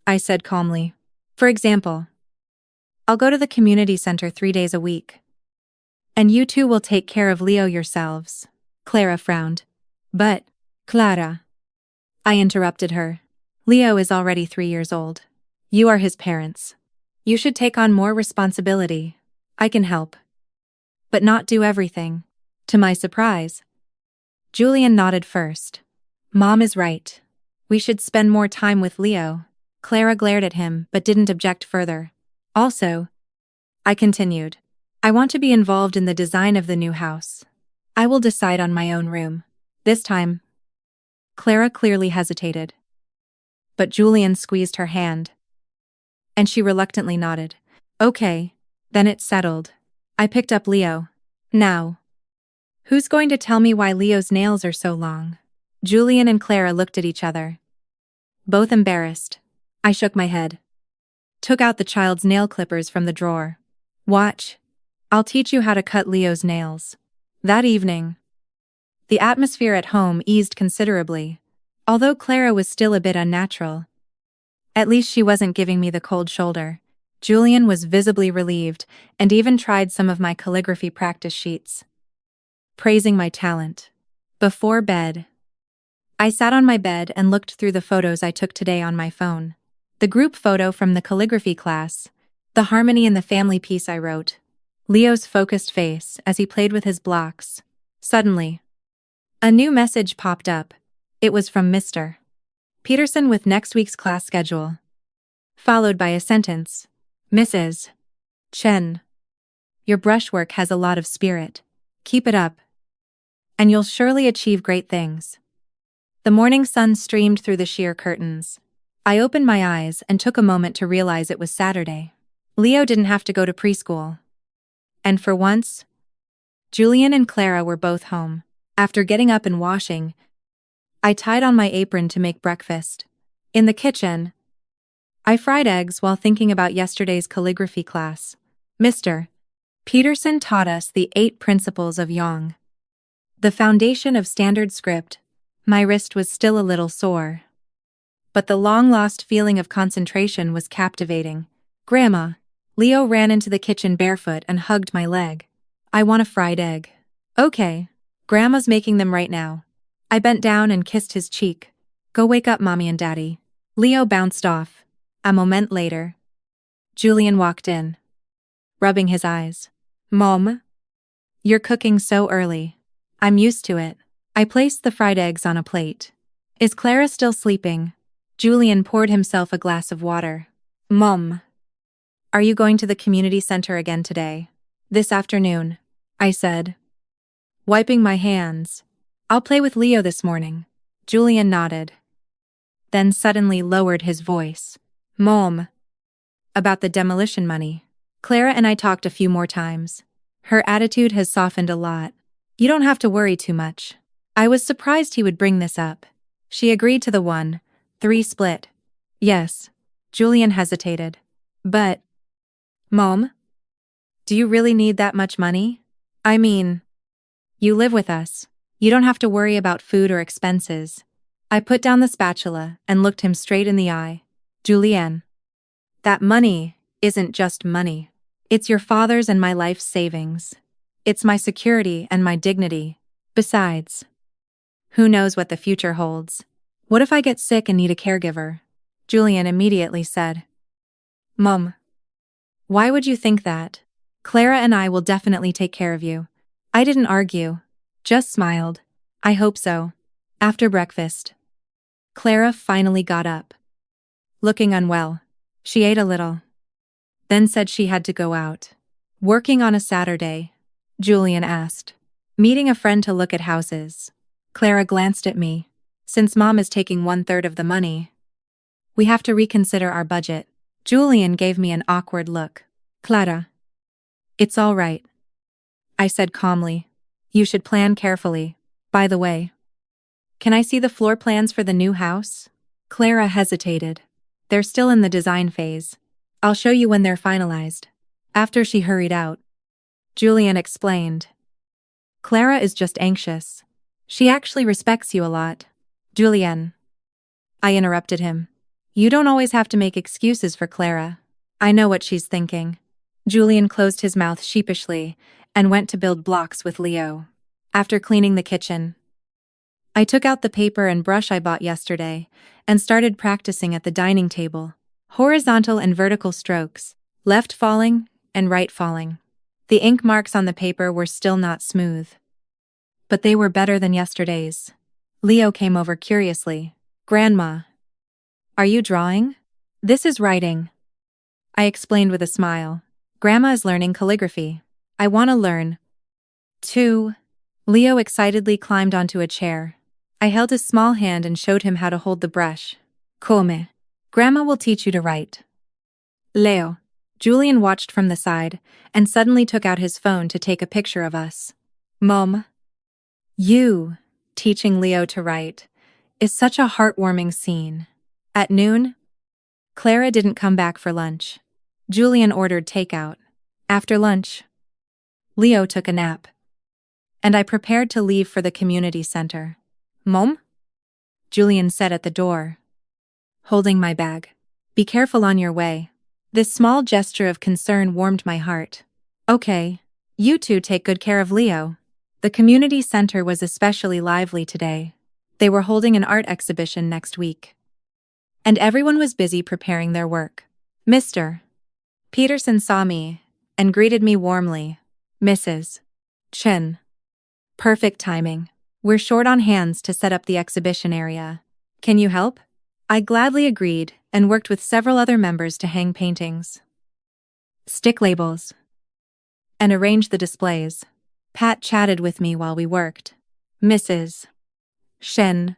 I said calmly. For example, I'll go to the community center 3 days a week. And you two will take care of Leo yourselves. Clara frowned. But, Clara, I interrupted her. Leo is already 3 years old. You are his parents. You should take on more responsibility. I can help, but not do everything. To my surprise, Julian nodded first. Mom is right. We should spend more time with Leo. Clara glared at him but didn't object further. Also, I continued, I want to be involved in the design of the new house. I will decide on my own room. This time, Clara clearly hesitated. But Julian squeezed her hand, and she reluctantly nodded. Okay, then it's settled. I picked up Leo. Now, who's going to tell me why Leo's nails are so long? Julian and Clara looked at each other, both embarrassed. I shook my head, took out the child's nail clippers from the drawer. Watch. I'll teach you how to cut Leo's nails. That evening, the atmosphere at home eased considerably, although Clara was still a bit unnatural. At least she wasn't giving me the cold shoulder. Julian was visibly relieved and even tried some of my calligraphy practice sheets, praising my talent. Before bed, I sat on my bed and looked through the photos I took today on my phone. The group photo from the calligraphy class, the harmony in the family piece I wrote, Leo's focused face as he played with his blocks. Suddenly, a new message popped up. It was from Mr. Peterson with next week's class schedule, followed by a sentence. Mrs. Chen, your brushwork has a lot of spirit. Keep it up, and you'll surely achieve great things. The morning sun streamed through the sheer curtains. I opened my eyes and took a moment to realize it was Saturday. Leo didn't have to go to preschool. And for once, Julian and Clara were both home. After getting up and washing, I tied on my apron to make breakfast. In the kitchen, I fried eggs while thinking about yesterday's calligraphy class. Mr. Peterson taught us the 8 principles of Yang, the foundation of standard script. My wrist was still a little sore, but the long-lost feeling of concentration was captivating. Grandma, Leo ran into the kitchen barefoot and hugged my leg. I want a fried egg. Okay, Grandma's making them right now. I bent down and kissed his cheek. Go wake up Mommy and Daddy. Leo bounced off. A moment later, Julian walked in, rubbing his eyes. Mom, you're cooking so early. I'm used to it. I placed the fried eggs on a plate. Is Clara still sleeping? Julian poured himself a glass of water. Mom, are you going to the community center again today? This afternoon, I said, wiping my hands. I'll play with Leo this morning. Julian nodded, then suddenly lowered his voice. Mom, about the demolition money. Clara and I talked a few more times. Her attitude has softened a lot. You don't have to worry too much. I was surprised he would bring this up. She agreed to the 1-3 split. Yes. Julian hesitated. But, Mom, do you really need that much money? I mean, you live with us. You don't have to worry about food or expenses. I put down the spatula and looked him straight in the eye. Julian, that money isn't just money. It's your father's and my life's savings. It's my security and my dignity. Besides, who knows what the future holds? What if I get sick and need a caregiver? Julian immediately said. Mom, why would you think that? Clara and I will definitely take care of you. I didn't argue, just smiled. I hope so. After breakfast, Clara finally got up, looking unwell. She ate a little, then said she had to go out. Working on a Saturday? Julian asked. Meeting a friend to look at houses. Clara glanced at me. Since Mom is taking 1/3 of the money, we have to reconsider our budget. Julian gave me an awkward look. Clara, it's all right, I said calmly. You should plan carefully. By the way, can I see the floor plans for the new house? Clara hesitated. They're still in the design phase. I'll show you when they're finalized. After she hurried out, Julian explained. Clara is just anxious. She actually respects you a lot. Julian. I interrupted him. You don't always have to make excuses for Clara. I know what she's thinking. Julian closed his mouth sheepishly and went to build blocks with Leo. After cleaning the kitchen, I took out the paper and brush I bought yesterday and started practicing at the dining table. Horizontal and vertical strokes, left falling and right falling. The ink marks on the paper were still not smooth, but they were better than yesterday's. Leo came over curiously. Grandma, are you drawing? This is writing, I explained with a smile. Grandma is learning calligraphy. I want to learn, too. Leo excitedly climbed onto a chair. I held his small hand and showed him how to hold the brush. Come. Grandma will teach you to write. Leo. Julian watched from the side and suddenly took out his phone to take a picture of us. Mom. You teaching Leo to write is such a heartwarming scene. At noon, Clara didn't come back for lunch. Julian ordered takeout. After lunch, Leo took a nap, and I prepared to leave for the community center. Mom? Julian said at the door, holding my bag. Be careful on your way. This small gesture of concern warmed my heart. Okay, you two take good care of Leo. The community center was especially lively today. They were holding an art exhibition next week, and everyone was busy preparing their work. Mr. Peterson saw me and greeted me warmly. Mrs. Chen. Perfect timing. We're short on hands to set up the exhibition area. Can you help? I gladly agreed and worked with several other members to hang paintings, stick labels, and arrange the displays. Pat chatted with me while we worked. Mrs. Shen,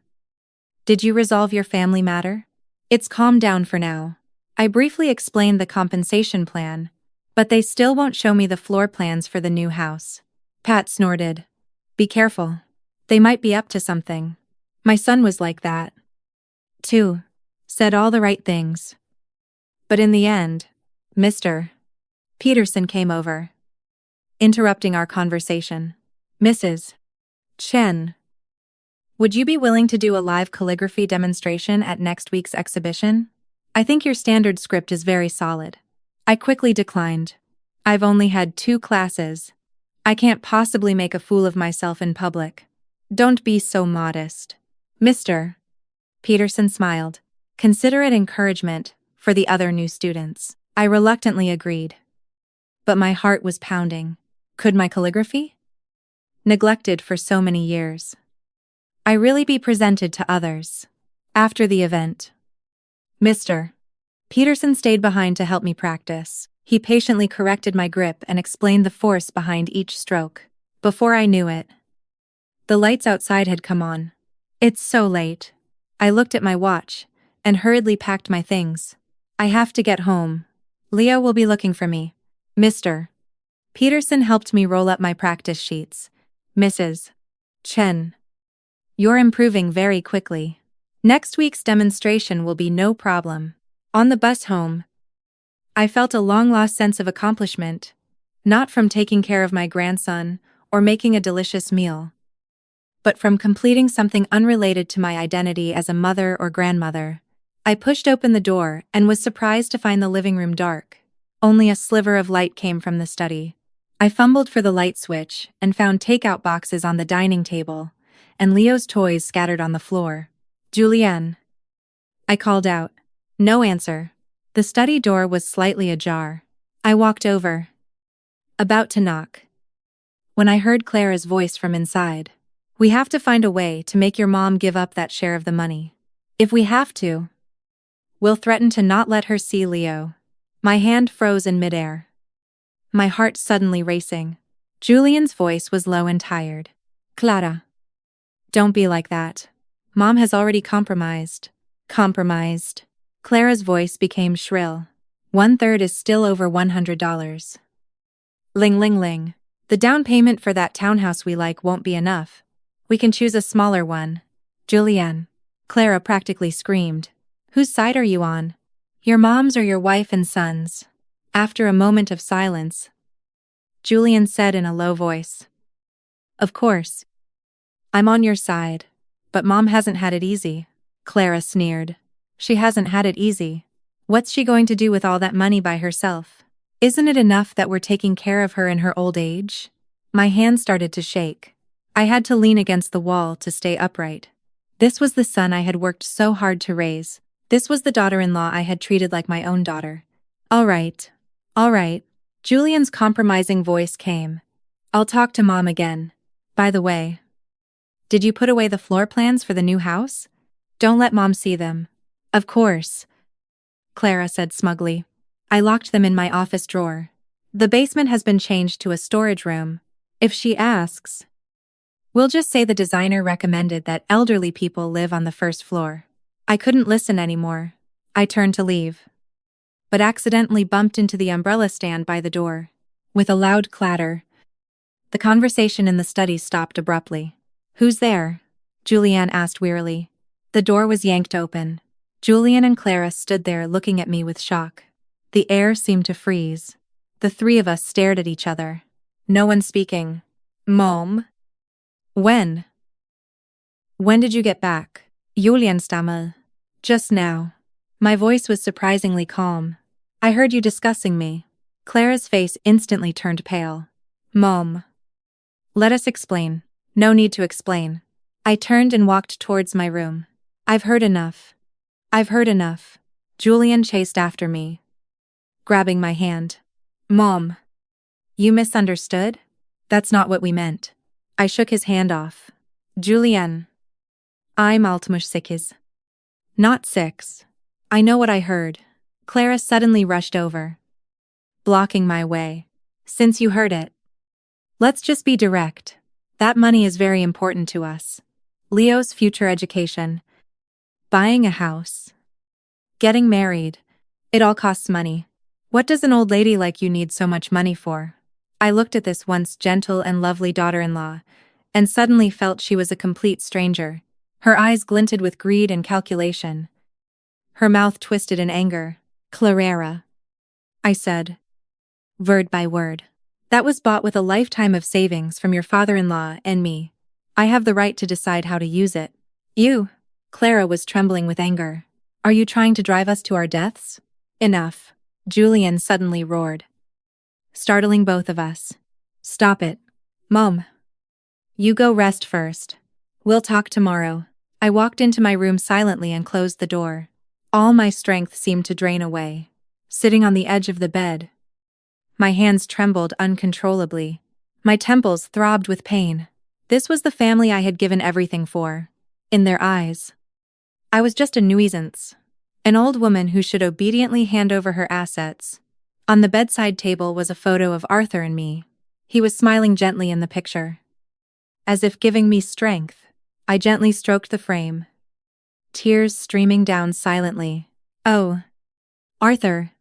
did you resolve your family matter? It's calmed down for now. I briefly explained the compensation plan, but they still won't show me the floor plans for the new house. Pat snorted. Be careful. They might be up to something. My son was like that, too. Said all the right things. But in the end, Mr. Peterson came over, interrupting our conversation. Mrs. Chen, would you be willing to do a live calligraphy demonstration at next week's exhibition? I think your standard script is very solid. I quickly declined. I've only had 2 classes. I can't possibly make a fool of myself in public. Don't be so modest. Mr. Peterson smiled. Considerate encouragement for the other new students. I reluctantly agreed. But my heart was pounding. Could my calligraphy, neglected for so many years, I really be presented to others? After the event, Mr. Peterson stayed behind to help me practice. He patiently corrected my grip and explained the force behind each stroke. Before I knew it, the lights outside had come on. It's so late. I looked at my watch and hurriedly packed my things. I have to get home. Leo will be looking for me. Mr. Peterson helped me roll up my practice sheets. Mrs. Chen, you're improving very quickly. Next week's demonstration will be no problem. On the bus home, I felt a long-lost sense of accomplishment, not from taking care of my grandson or making a delicious meal, but from completing something unrelated to my identity as a mother or grandmother. I pushed open the door and was surprised to find the living room dark. Only a sliver of light came from the study. I fumbled for the light switch and found takeout boxes on the dining table and Leo's toys scattered on the floor. Julienne, I called out. No answer. The study door was slightly ajar. I walked over, about to knock, when I heard Clara's voice from inside. We have to find a way to make your mom give up that share of the money. If we have to, we'll threaten to not let her see Leo. My hand froze in midair, my heart suddenly racing. Julian's voice was low and tired. Clara, don't be like that. Mom has already compromised. Compromised. Clara's voice became shrill. 1/3 is still over $100. Ling ling ling. The down payment for that townhouse we like won't be enough. We can choose a smaller one. Julienne. Clara practically screamed. Whose side are you on? Your mom's or your wife and son's? After a moment of silence, Julian said in a low voice. Of course. I'm on your side. But Mom hasn't had it easy. Clara sneered. She hasn't had it easy. What's she going to do with all that money by herself? Isn't it enough that we're taking care of her in her old age? My hand started to shake. I had to lean against the wall to stay upright. This was the son I had worked so hard to raise. This was the daughter-in-law I had treated like my own daughter. All right. All right. Julian's compromising voice came. I'll talk to Mom again. By the way, did you put away the floor plans for the new house? Don't let Mom see them. Of course, Clara said smugly. I locked them in my office drawer. The basement has been changed to a storage room. If she asks, we'll just say the designer recommended that elderly people live on the first floor. I couldn't listen anymore. I turned to leave, but accidentally bumped into the umbrella stand by the door. With a loud clatter, the conversation in the study stopped abruptly. Who's there? Julianne asked wearily. The door was yanked open. Julian and Clara stood there looking at me with shock. The air seemed to freeze. The three of us stared at each other. No one speaking. Mom? When? When did you get back? Julian stammered. Just now. My voice was surprisingly calm. I heard you discussing me. Clara's face instantly turned pale. Mom. Let us explain. No need to explain. I turned and walked towards my room. I've heard enough. I've heard enough. Julian chased after me, grabbing my hand. Mom. You misunderstood? That's not what we meant. I shook his hand off. Julian. I'm altmış sekiz. Not 6. I know what I heard. Clara suddenly rushed over, blocking my way. Since you heard it, let's just be direct. That money is very important to us. Leo's future education, buying a house, getting married. It all costs money. What does an old lady like you need so much money for? I looked at this once gentle and lovely daughter-in-law, and suddenly felt she was a complete stranger. Her eyes glinted with greed and calculation. Her mouth twisted in anger. Clara, I said, word by word. That was bought with a lifetime of savings from your father-in-law and me. I have the right to decide how to use it. You? Clara was trembling with anger. Are you trying to drive us to our deaths? Enough. Julian suddenly roared, startling both of us. Stop it. Mom. You go rest first. We'll talk tomorrow. I walked into my room silently and closed the door. All my strength seemed to drain away. Sitting on the edge of the bed, my hands trembled uncontrollably. My temples throbbed with pain. This was the family I had given everything for. In their eyes, I was just a nuisance. An old woman who should obediently hand over her assets. On the bedside table was a photo of Arthur and me. He was smiling gently in the picture, as if giving me strength. I gently stroked the frame, tears streaming down silently. Oh, Arthur,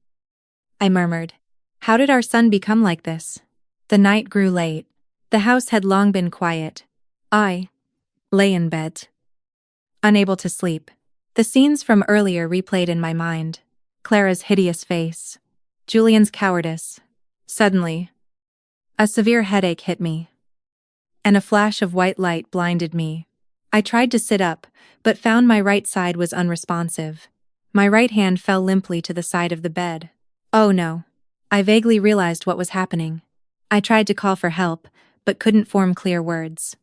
I murmured. How did our son become like this? The night grew late. The house had long been quiet. I lay in bed, unable to sleep. The scenes from earlier replayed in my mind. Clara's hideous face, Julian's cowardice. Suddenly, a severe headache hit me, and a flash of white light blinded me. I tried to sit up, but found my right side was unresponsive. My right hand fell limply to the side of the bed. Oh no. I vaguely realized what was happening. I tried to call for help, but couldn't form clear words.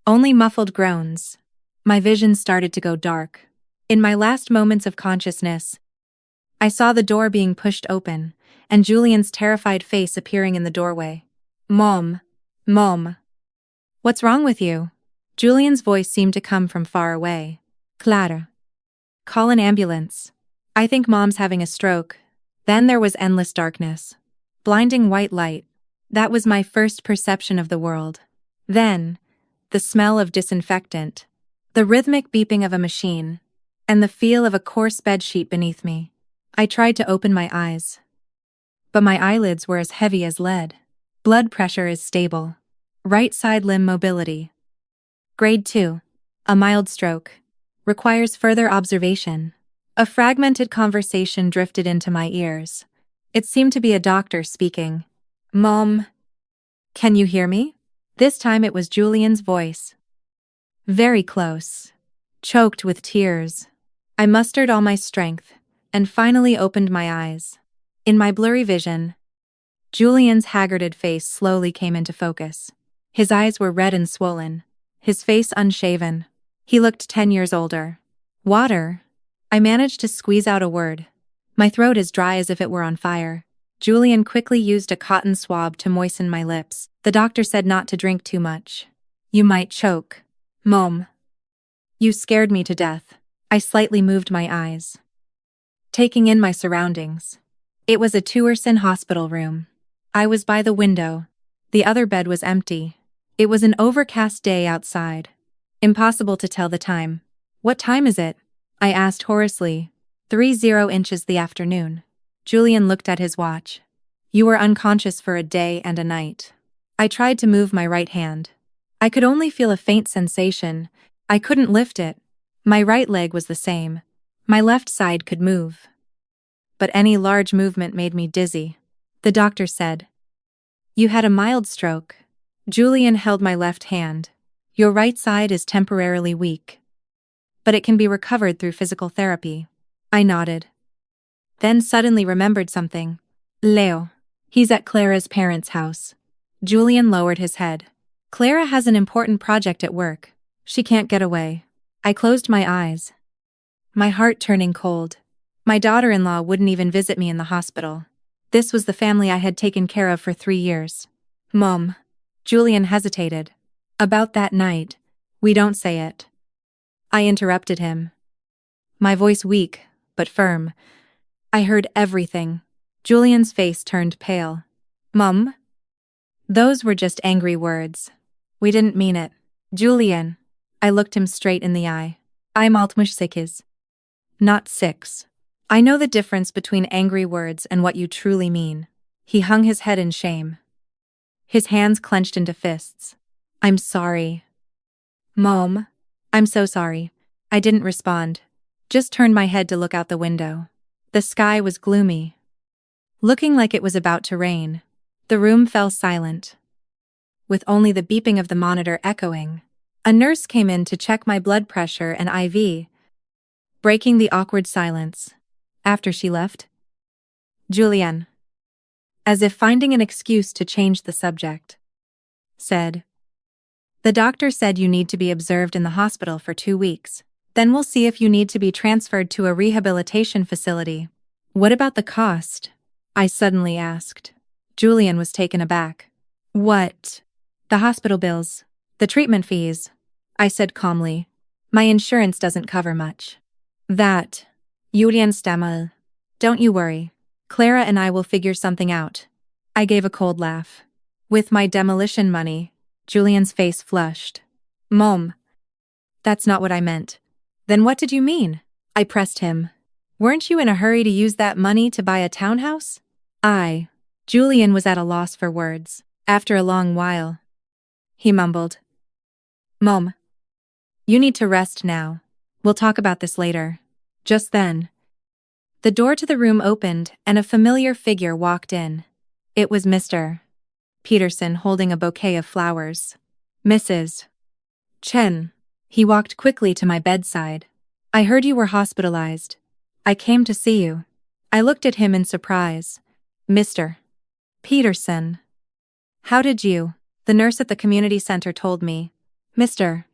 Only muffled groans. My vision started to go dark. In my last moments of consciousness, I saw the door being pushed open, and Julian's terrified face appearing in the doorway. Mom. Mom. What's wrong with you? Julian's voice seemed to come from far away. Clara. Call an ambulance. I think Mom's having a stroke. Then there was endless darkness. Blinding white light. That was my first perception of the world. Then, the smell of disinfectant, the rhythmic beeping of a machine, and the feel of a coarse bedsheet beneath me. I tried to open my eyes, but my eyelids were as heavy as lead. Blood pressure is stable. Right side limb mobility. Grade 2. A mild stroke. Requires further observation. A fragmented conversation drifted into my ears. It seemed to be a doctor speaking. Mom, Can you hear me? This time it was Julian's voice. Very close. Choked with tears. I mustered all my strength and finally opened my eyes. In my blurry vision, Julian's haggarded face slowly came into focus. His eyes were red and swollen, his face unshaven. He looked 10 years older. Water. I managed to squeeze out a word. My throat as dry as if it were on fire. Julian quickly used a cotton swab to moisten my lips. The doctor said not to drink too much. You might choke. Mom. You scared me to death. I slightly moved my eyes, taking in my surroundings. It was a Tuerson hospital room. I was by the window. The other bed was empty. It was an overcast day outside. Impossible to tell the time. What time is it? I asked hoarsely. 30 inches the afternoon. Julian looked at his watch. You were unconscious for a day and a night. I tried to move my right hand. I could only feel a faint sensation. I couldn't lift it. My right leg was the same. My left side could move. But any large movement made me dizzy. The doctor said, You had a mild stroke. Julian held my left hand. Your right side is temporarily weak, but it can be recovered through physical therapy. I nodded. Then suddenly remembered something. Leo. He's at Clara's parents' house. Julian lowered his head. Clara has an important project at work. She can't get away. I closed my eyes, my heart turning cold. My daughter-in-law wouldn't even visit me in the hospital. This was the family I had taken care of for 3 years. Mom. Julian hesitated. About that night. We don't say it. I interrupted him. My voice weak, but firm. I heard everything. Julian's face turned pale. Mum? Those were just angry words. We didn't mean it. Julian. I looked him straight in the eye. I'm 68. Not 6. I know the difference between angry words and what you truly mean. He hung his head in shame. His hands clenched into fists. I'm sorry. Mom. I'm so sorry. I didn't respond. Just turned my head to look out the window. The sky was gloomy, looking like it was about to rain. The room fell silent, with only the beeping of the monitor echoing. A nurse came in to check my blood pressure and IV, breaking the awkward silence. After she left, Julian, as if finding an excuse to change the subject, said, The doctor said you need to be observed in the hospital for 2 weeks. Then we'll see if you need to be transferred to a rehabilitation facility. What about the cost? I suddenly asked. Julian was taken aback. What? The hospital bills. The treatment fees. I said calmly. My insurance doesn't cover much. That. Julian stammered. Don't you worry. Clara and I will figure something out. I gave a cold laugh. With my demolition money. Julian's face flushed. Mom. That's not what I meant. Then what did you mean? I pressed him. Weren't you in a hurry to use that money to buy a townhouse? Julian was at a loss for words. After a long while, he mumbled. Mom. You need to rest now. We'll talk about this later. Just then, the door to the room opened and a familiar figure walked in. It was Mr. Peterson holding a bouquet of flowers. Mrs. Chen. He walked quickly to my bedside. I heard you were hospitalized. I came to see you. I looked at him in surprise. Mr. Peterson. How did you? The nurse at the community center told me. Mr.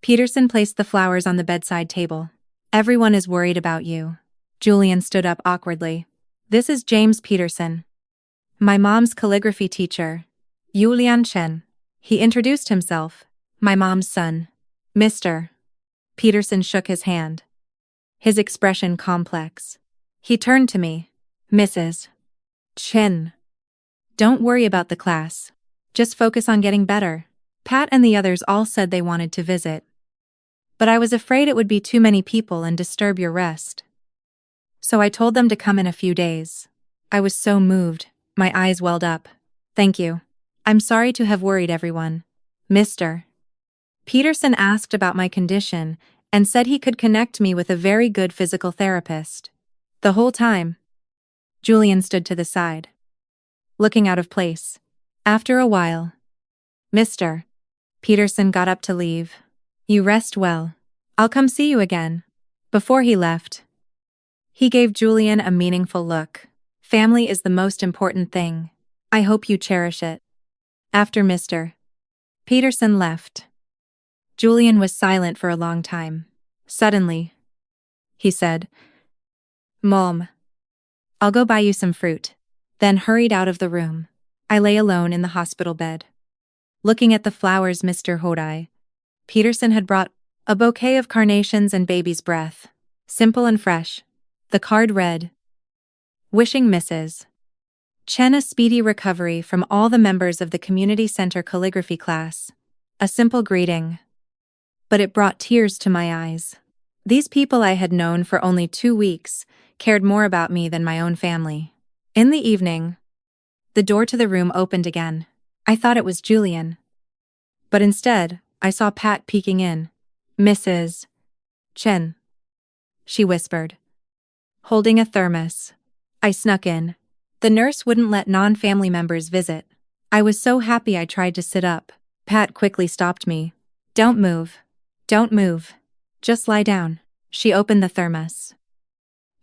Peterson placed the flowers on the bedside table. Everyone is worried about you. Julian stood up awkwardly. This is James Peterson, my mom's calligraphy teacher. Julian Chen. He introduced himself. My mom's son. Mr. Peterson shook his hand, his expression complex. He turned to me. Mrs. Chen. Don't worry about the class. Just focus on getting better. Pat and the others all said they wanted to visit, but I was afraid it would be too many people and disturb your rest. So I told them to come in a few days. I was so moved, my eyes welled up. Thank you. I'm sorry to have worried everyone. Mr. Peterson asked about my condition and said he could connect me with a very good physical therapist. The whole time, Julian stood to the side, looking out of place. After a while, Mr. Peterson got up to leave. You rest well. I'll come see you again. Before he left, he gave Julian a meaningful look. Family is the most important thing. I hope you cherish it. After Mr. Peterson left, Julian was silent for a long time. Suddenly, he said, Mom, I'll go buy you some fruit. Then hurried out of the room. I lay alone in the hospital bed, looking at the flowers Mr. Hodai Peterson had brought, a bouquet of carnations and baby's breath, simple and fresh. The card read, wishing Mrs. Chen a speedy recovery from all the members of the community center calligraphy class. A simple greeting, but it brought tears to my eyes. These people I had known for only 2 weeks cared more about me than my own family. In the evening, the door to the room opened again. I thought it was Julian, but instead, I saw Pat peeking in. Mrs. Chen, she whispered, holding a thermos. I snuck in. The nurse wouldn't let non-family members visit. I was so happy I tried to sit up. Pat quickly stopped me. Don't move. Don't move. Just lie down. She opened the thermos,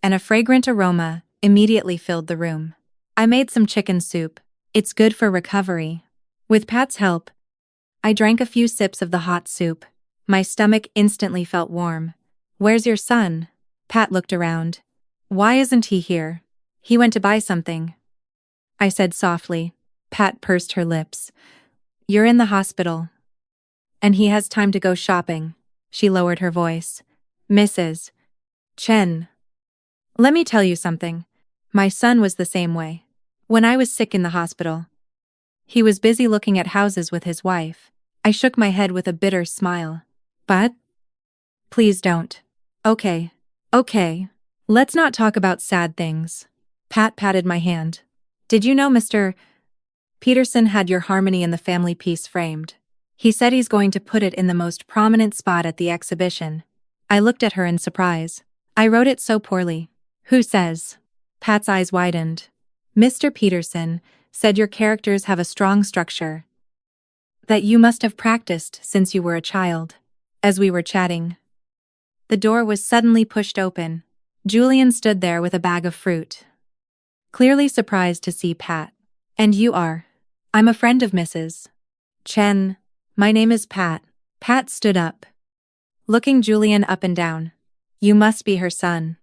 and a fragrant aroma immediately filled the room. I made some chicken soup. It's good for recovery. With Pat's help, I drank a few sips of the hot soup. My stomach instantly felt warm. Where's your son? Pat looked around. Why isn't he here? He went to buy something, I said softly. Pat pursed her lips. You're in the hospital, and he has time to go shopping. She lowered her voice. Mrs. Chen, let me tell you something. My son was the same way. When I was sick in the hospital, he was busy looking at houses with his wife. I shook my head with a bitter smile. But? Please don't. Okay. Let's not talk about sad things. Pat patted my hand. Did you know Mr. Peterson had your harmony in the family piece framed? He said he's going to put it in the most prominent spot at the exhibition. I looked at her in surprise. I wrote it so poorly. Who says? Pat's eyes widened. Mr. Peterson said your characters have a strong structure that you must have practiced since you were a child. As we were chatting, the door was suddenly pushed open. Julian stood there with a bag of fruit, clearly surprised to see Pat. And you are? I'm a friend of Mrs. Chen. My name is Pat. Pat stood up, looking Julian up and down. You must be her son.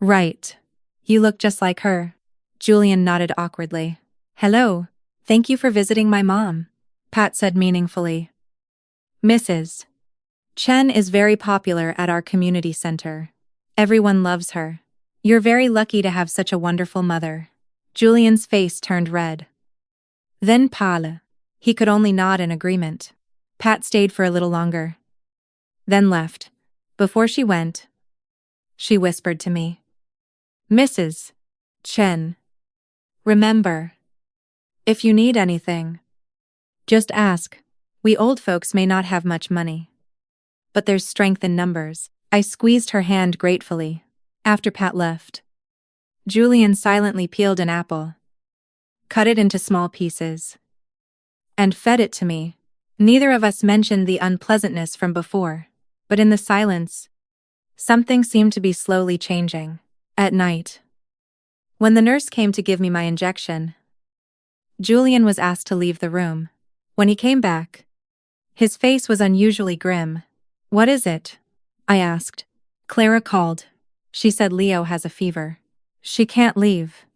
Right. You look just like her. Julian nodded awkwardly. Hello. Thank you for visiting my mom, Pat said meaningfully. Mrs. Chen is very popular at our community center. Everyone loves her. You're very lucky to have such a wonderful mother. Julian's face turned red. Then pale. He could only nod in agreement. Pat stayed for a little longer, then left. Before she went, she whispered to me. Mrs. Chen, remember, if you need anything, just ask. We old folks may not have much money, but there's strength in numbers. I squeezed her hand gratefully. After Pat left, Julian silently peeled an apple, cut it into small pieces, and fed it to me. Neither of us mentioned the unpleasantness from before, but in the silence, something seemed to be slowly changing. At night, when the nurse came to give me my injection, Julian was asked to leave the room. When he came back, his face was unusually grim. What is it? I asked. Clara called. She said Leo has a fever. She can't leave,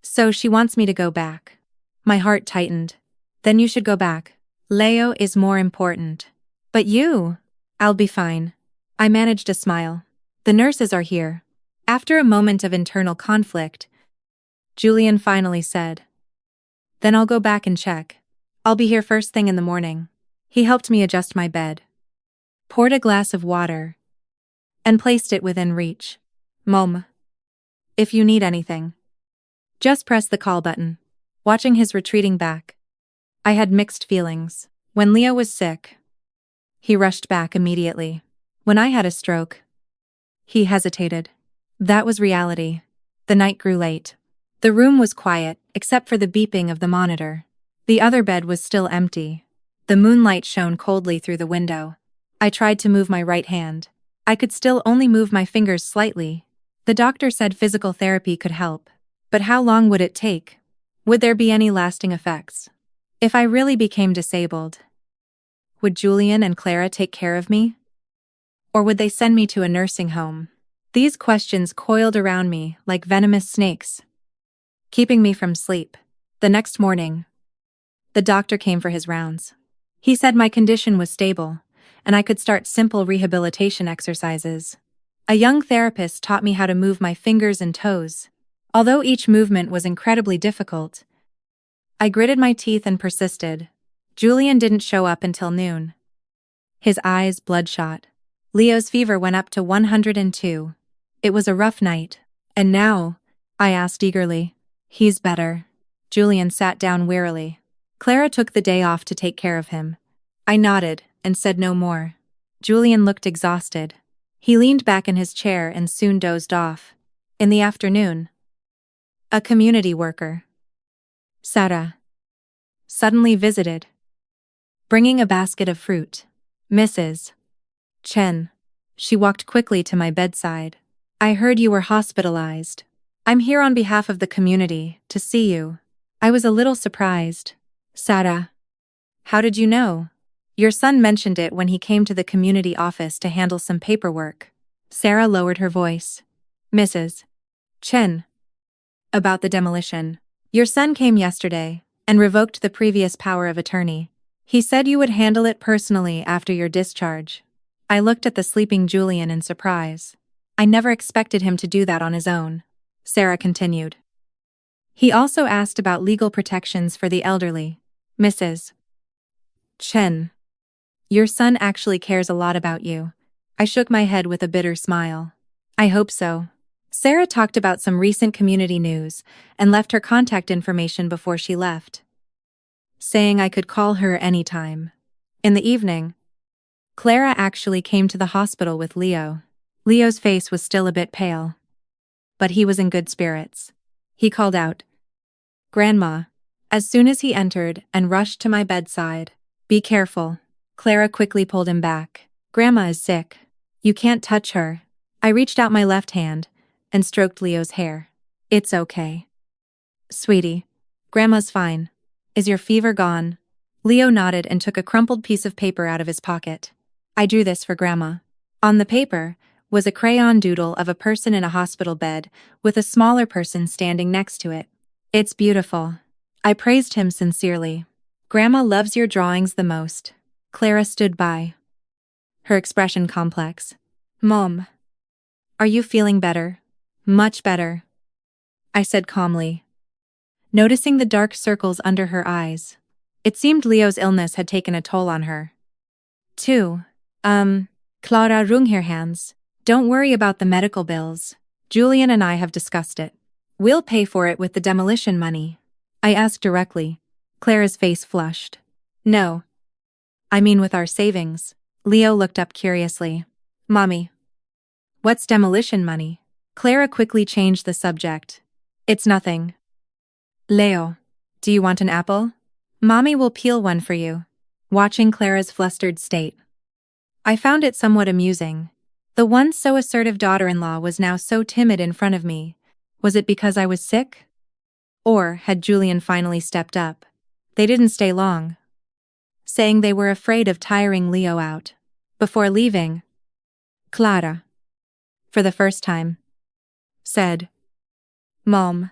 so she wants me to go back. My heart tightened. Then you should go back. Leo is more important. But you? I'll be fine. I managed a smile. The nurses are here. After a moment of internal conflict, Julian finally said, Then I'll go back and check. I'll be here first thing in the morning. He helped me adjust my bed, poured a glass of water, and placed it within reach. Mom, if you need anything, just press the call button. Watching his retreating back, I had mixed feelings. When Leo was sick, he rushed back immediately. When I had a stroke, he hesitated. That was reality. The night grew late. The room was quiet, except for the beeping of the monitor. The other bed was still empty. The moonlight shone coldly through the window. I tried to move my right hand. I could still only move my fingers slightly. The doctor said physical therapy could help. But how long would it take? Would there be any lasting effects? If I really became disabled, would Julian and Clara take care of me? Or would they send me to a nursing home? These questions coiled around me like venomous snakes, keeping me from sleep. The next morning, the doctor came for his rounds. He said my condition was stable, and I could start simple rehabilitation exercises. A young therapist taught me how to move my fingers and toes. Although each movement was incredibly difficult, I gritted my teeth and persisted. Julian didn't show up until noon. His eyes bloodshot. Leo's fever went up to 102. It was a rough night. And now? I asked eagerly. He's better. Julian sat down wearily. Clara took the day off to take care of him. I nodded and said no more. Julian looked exhausted. He leaned back in his chair and soon dozed off. In the afternoon, a community worker, Sarah, suddenly visited, bringing a basket of fruit. Mrs. Chen. She walked quickly to my bedside. I heard you were hospitalized. I'm here on behalf of the community to see you. I was a little surprised. Sarah. How did you know? Your son mentioned it when he came to the community office to handle some paperwork. Sarah lowered her voice. Mrs. Chen. About the demolition. Your son came yesterday and revoked the previous power of attorney. He said you would handle it personally after your discharge. I looked at the sleeping Julian in surprise. I never expected him to do that on his own. Sarah continued. He also asked about legal protections for the elderly. Mrs. Chen. Your son actually cares a lot about you. I shook my head with a bitter smile. I hope so. Sarah talked about some recent community news and left her contact information before she left, saying I could call her anytime. In the evening, Clara actually came to the hospital with Leo. Leo's face was still a bit pale, but he was in good spirits. He called out, Grandma, as soon as he entered and rushed to my bedside. Be careful. Clara quickly pulled him back. Grandma is sick. You can't touch her. I reached out my left hand and stroked Leo's hair. It's okay. Sweetie, Grandma's fine. Is your fever gone? Leo nodded and took a crumpled piece of paper out of his pocket. I drew this for Grandma. On the paper was a crayon doodle of a person in a hospital bed with a smaller person standing next to it. It's beautiful. I praised him sincerely. Grandma loves your drawings the most. Clara stood by, her expression complex. Mom, are you feeling better? Much better, I said calmly, noticing the dark circles under her eyes. It seemed Leo's illness had taken a toll on her. Clara wrung her hands. Don't worry about the medical bills. Julian and I have discussed it. We'll pay for it with the demolition money. I asked directly. Clara's face flushed. No. I mean with our savings. Leo looked up curiously. Mommy. What's demolition money? Clara quickly changed the subject. It's nothing. Leo, do you want an apple? Mommy will peel one for you. Watching Clara's flustered state, I found it somewhat amusing. The once so assertive daughter-in-law was now so timid in front of me. Was it because I was sick? Or had Julian finally stepped up? They didn't stay long, saying they were afraid of tiring Leo out. Before leaving, Clara, for the first time, said, Mom,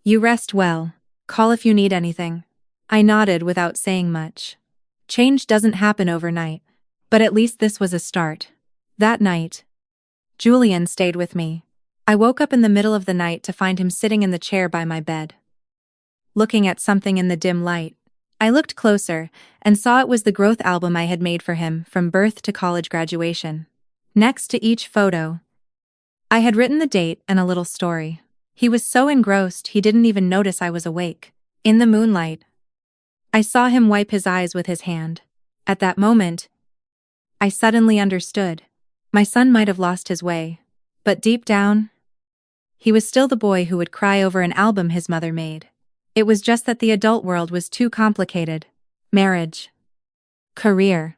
you rest well. Call if you need anything. I nodded without saying much. Change doesn't happen overnight, but at least this was a start. That night, Julian stayed with me. I woke up in the middle of the night to find him sitting in the chair by my bed, looking at something in the dim light. I looked closer and saw it was the growth album I had made for him from birth to college graduation. Next to each photo, I had written the date and a little story. He was so engrossed he didn't even notice I was awake. In the moonlight, I saw him wipe his eyes with his hand. At that moment, I suddenly understood. My son might have lost his way, but deep down, he was still the boy who would cry over an album his mother made. It was just that the adult world was too complicated. Marriage, career,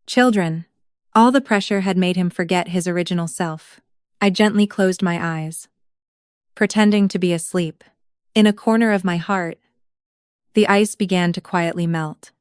children. All the pressure had made him forget his original self. I gently closed my eyes, pretending to be asleep. In a corner of my heart, the ice began to quietly melt.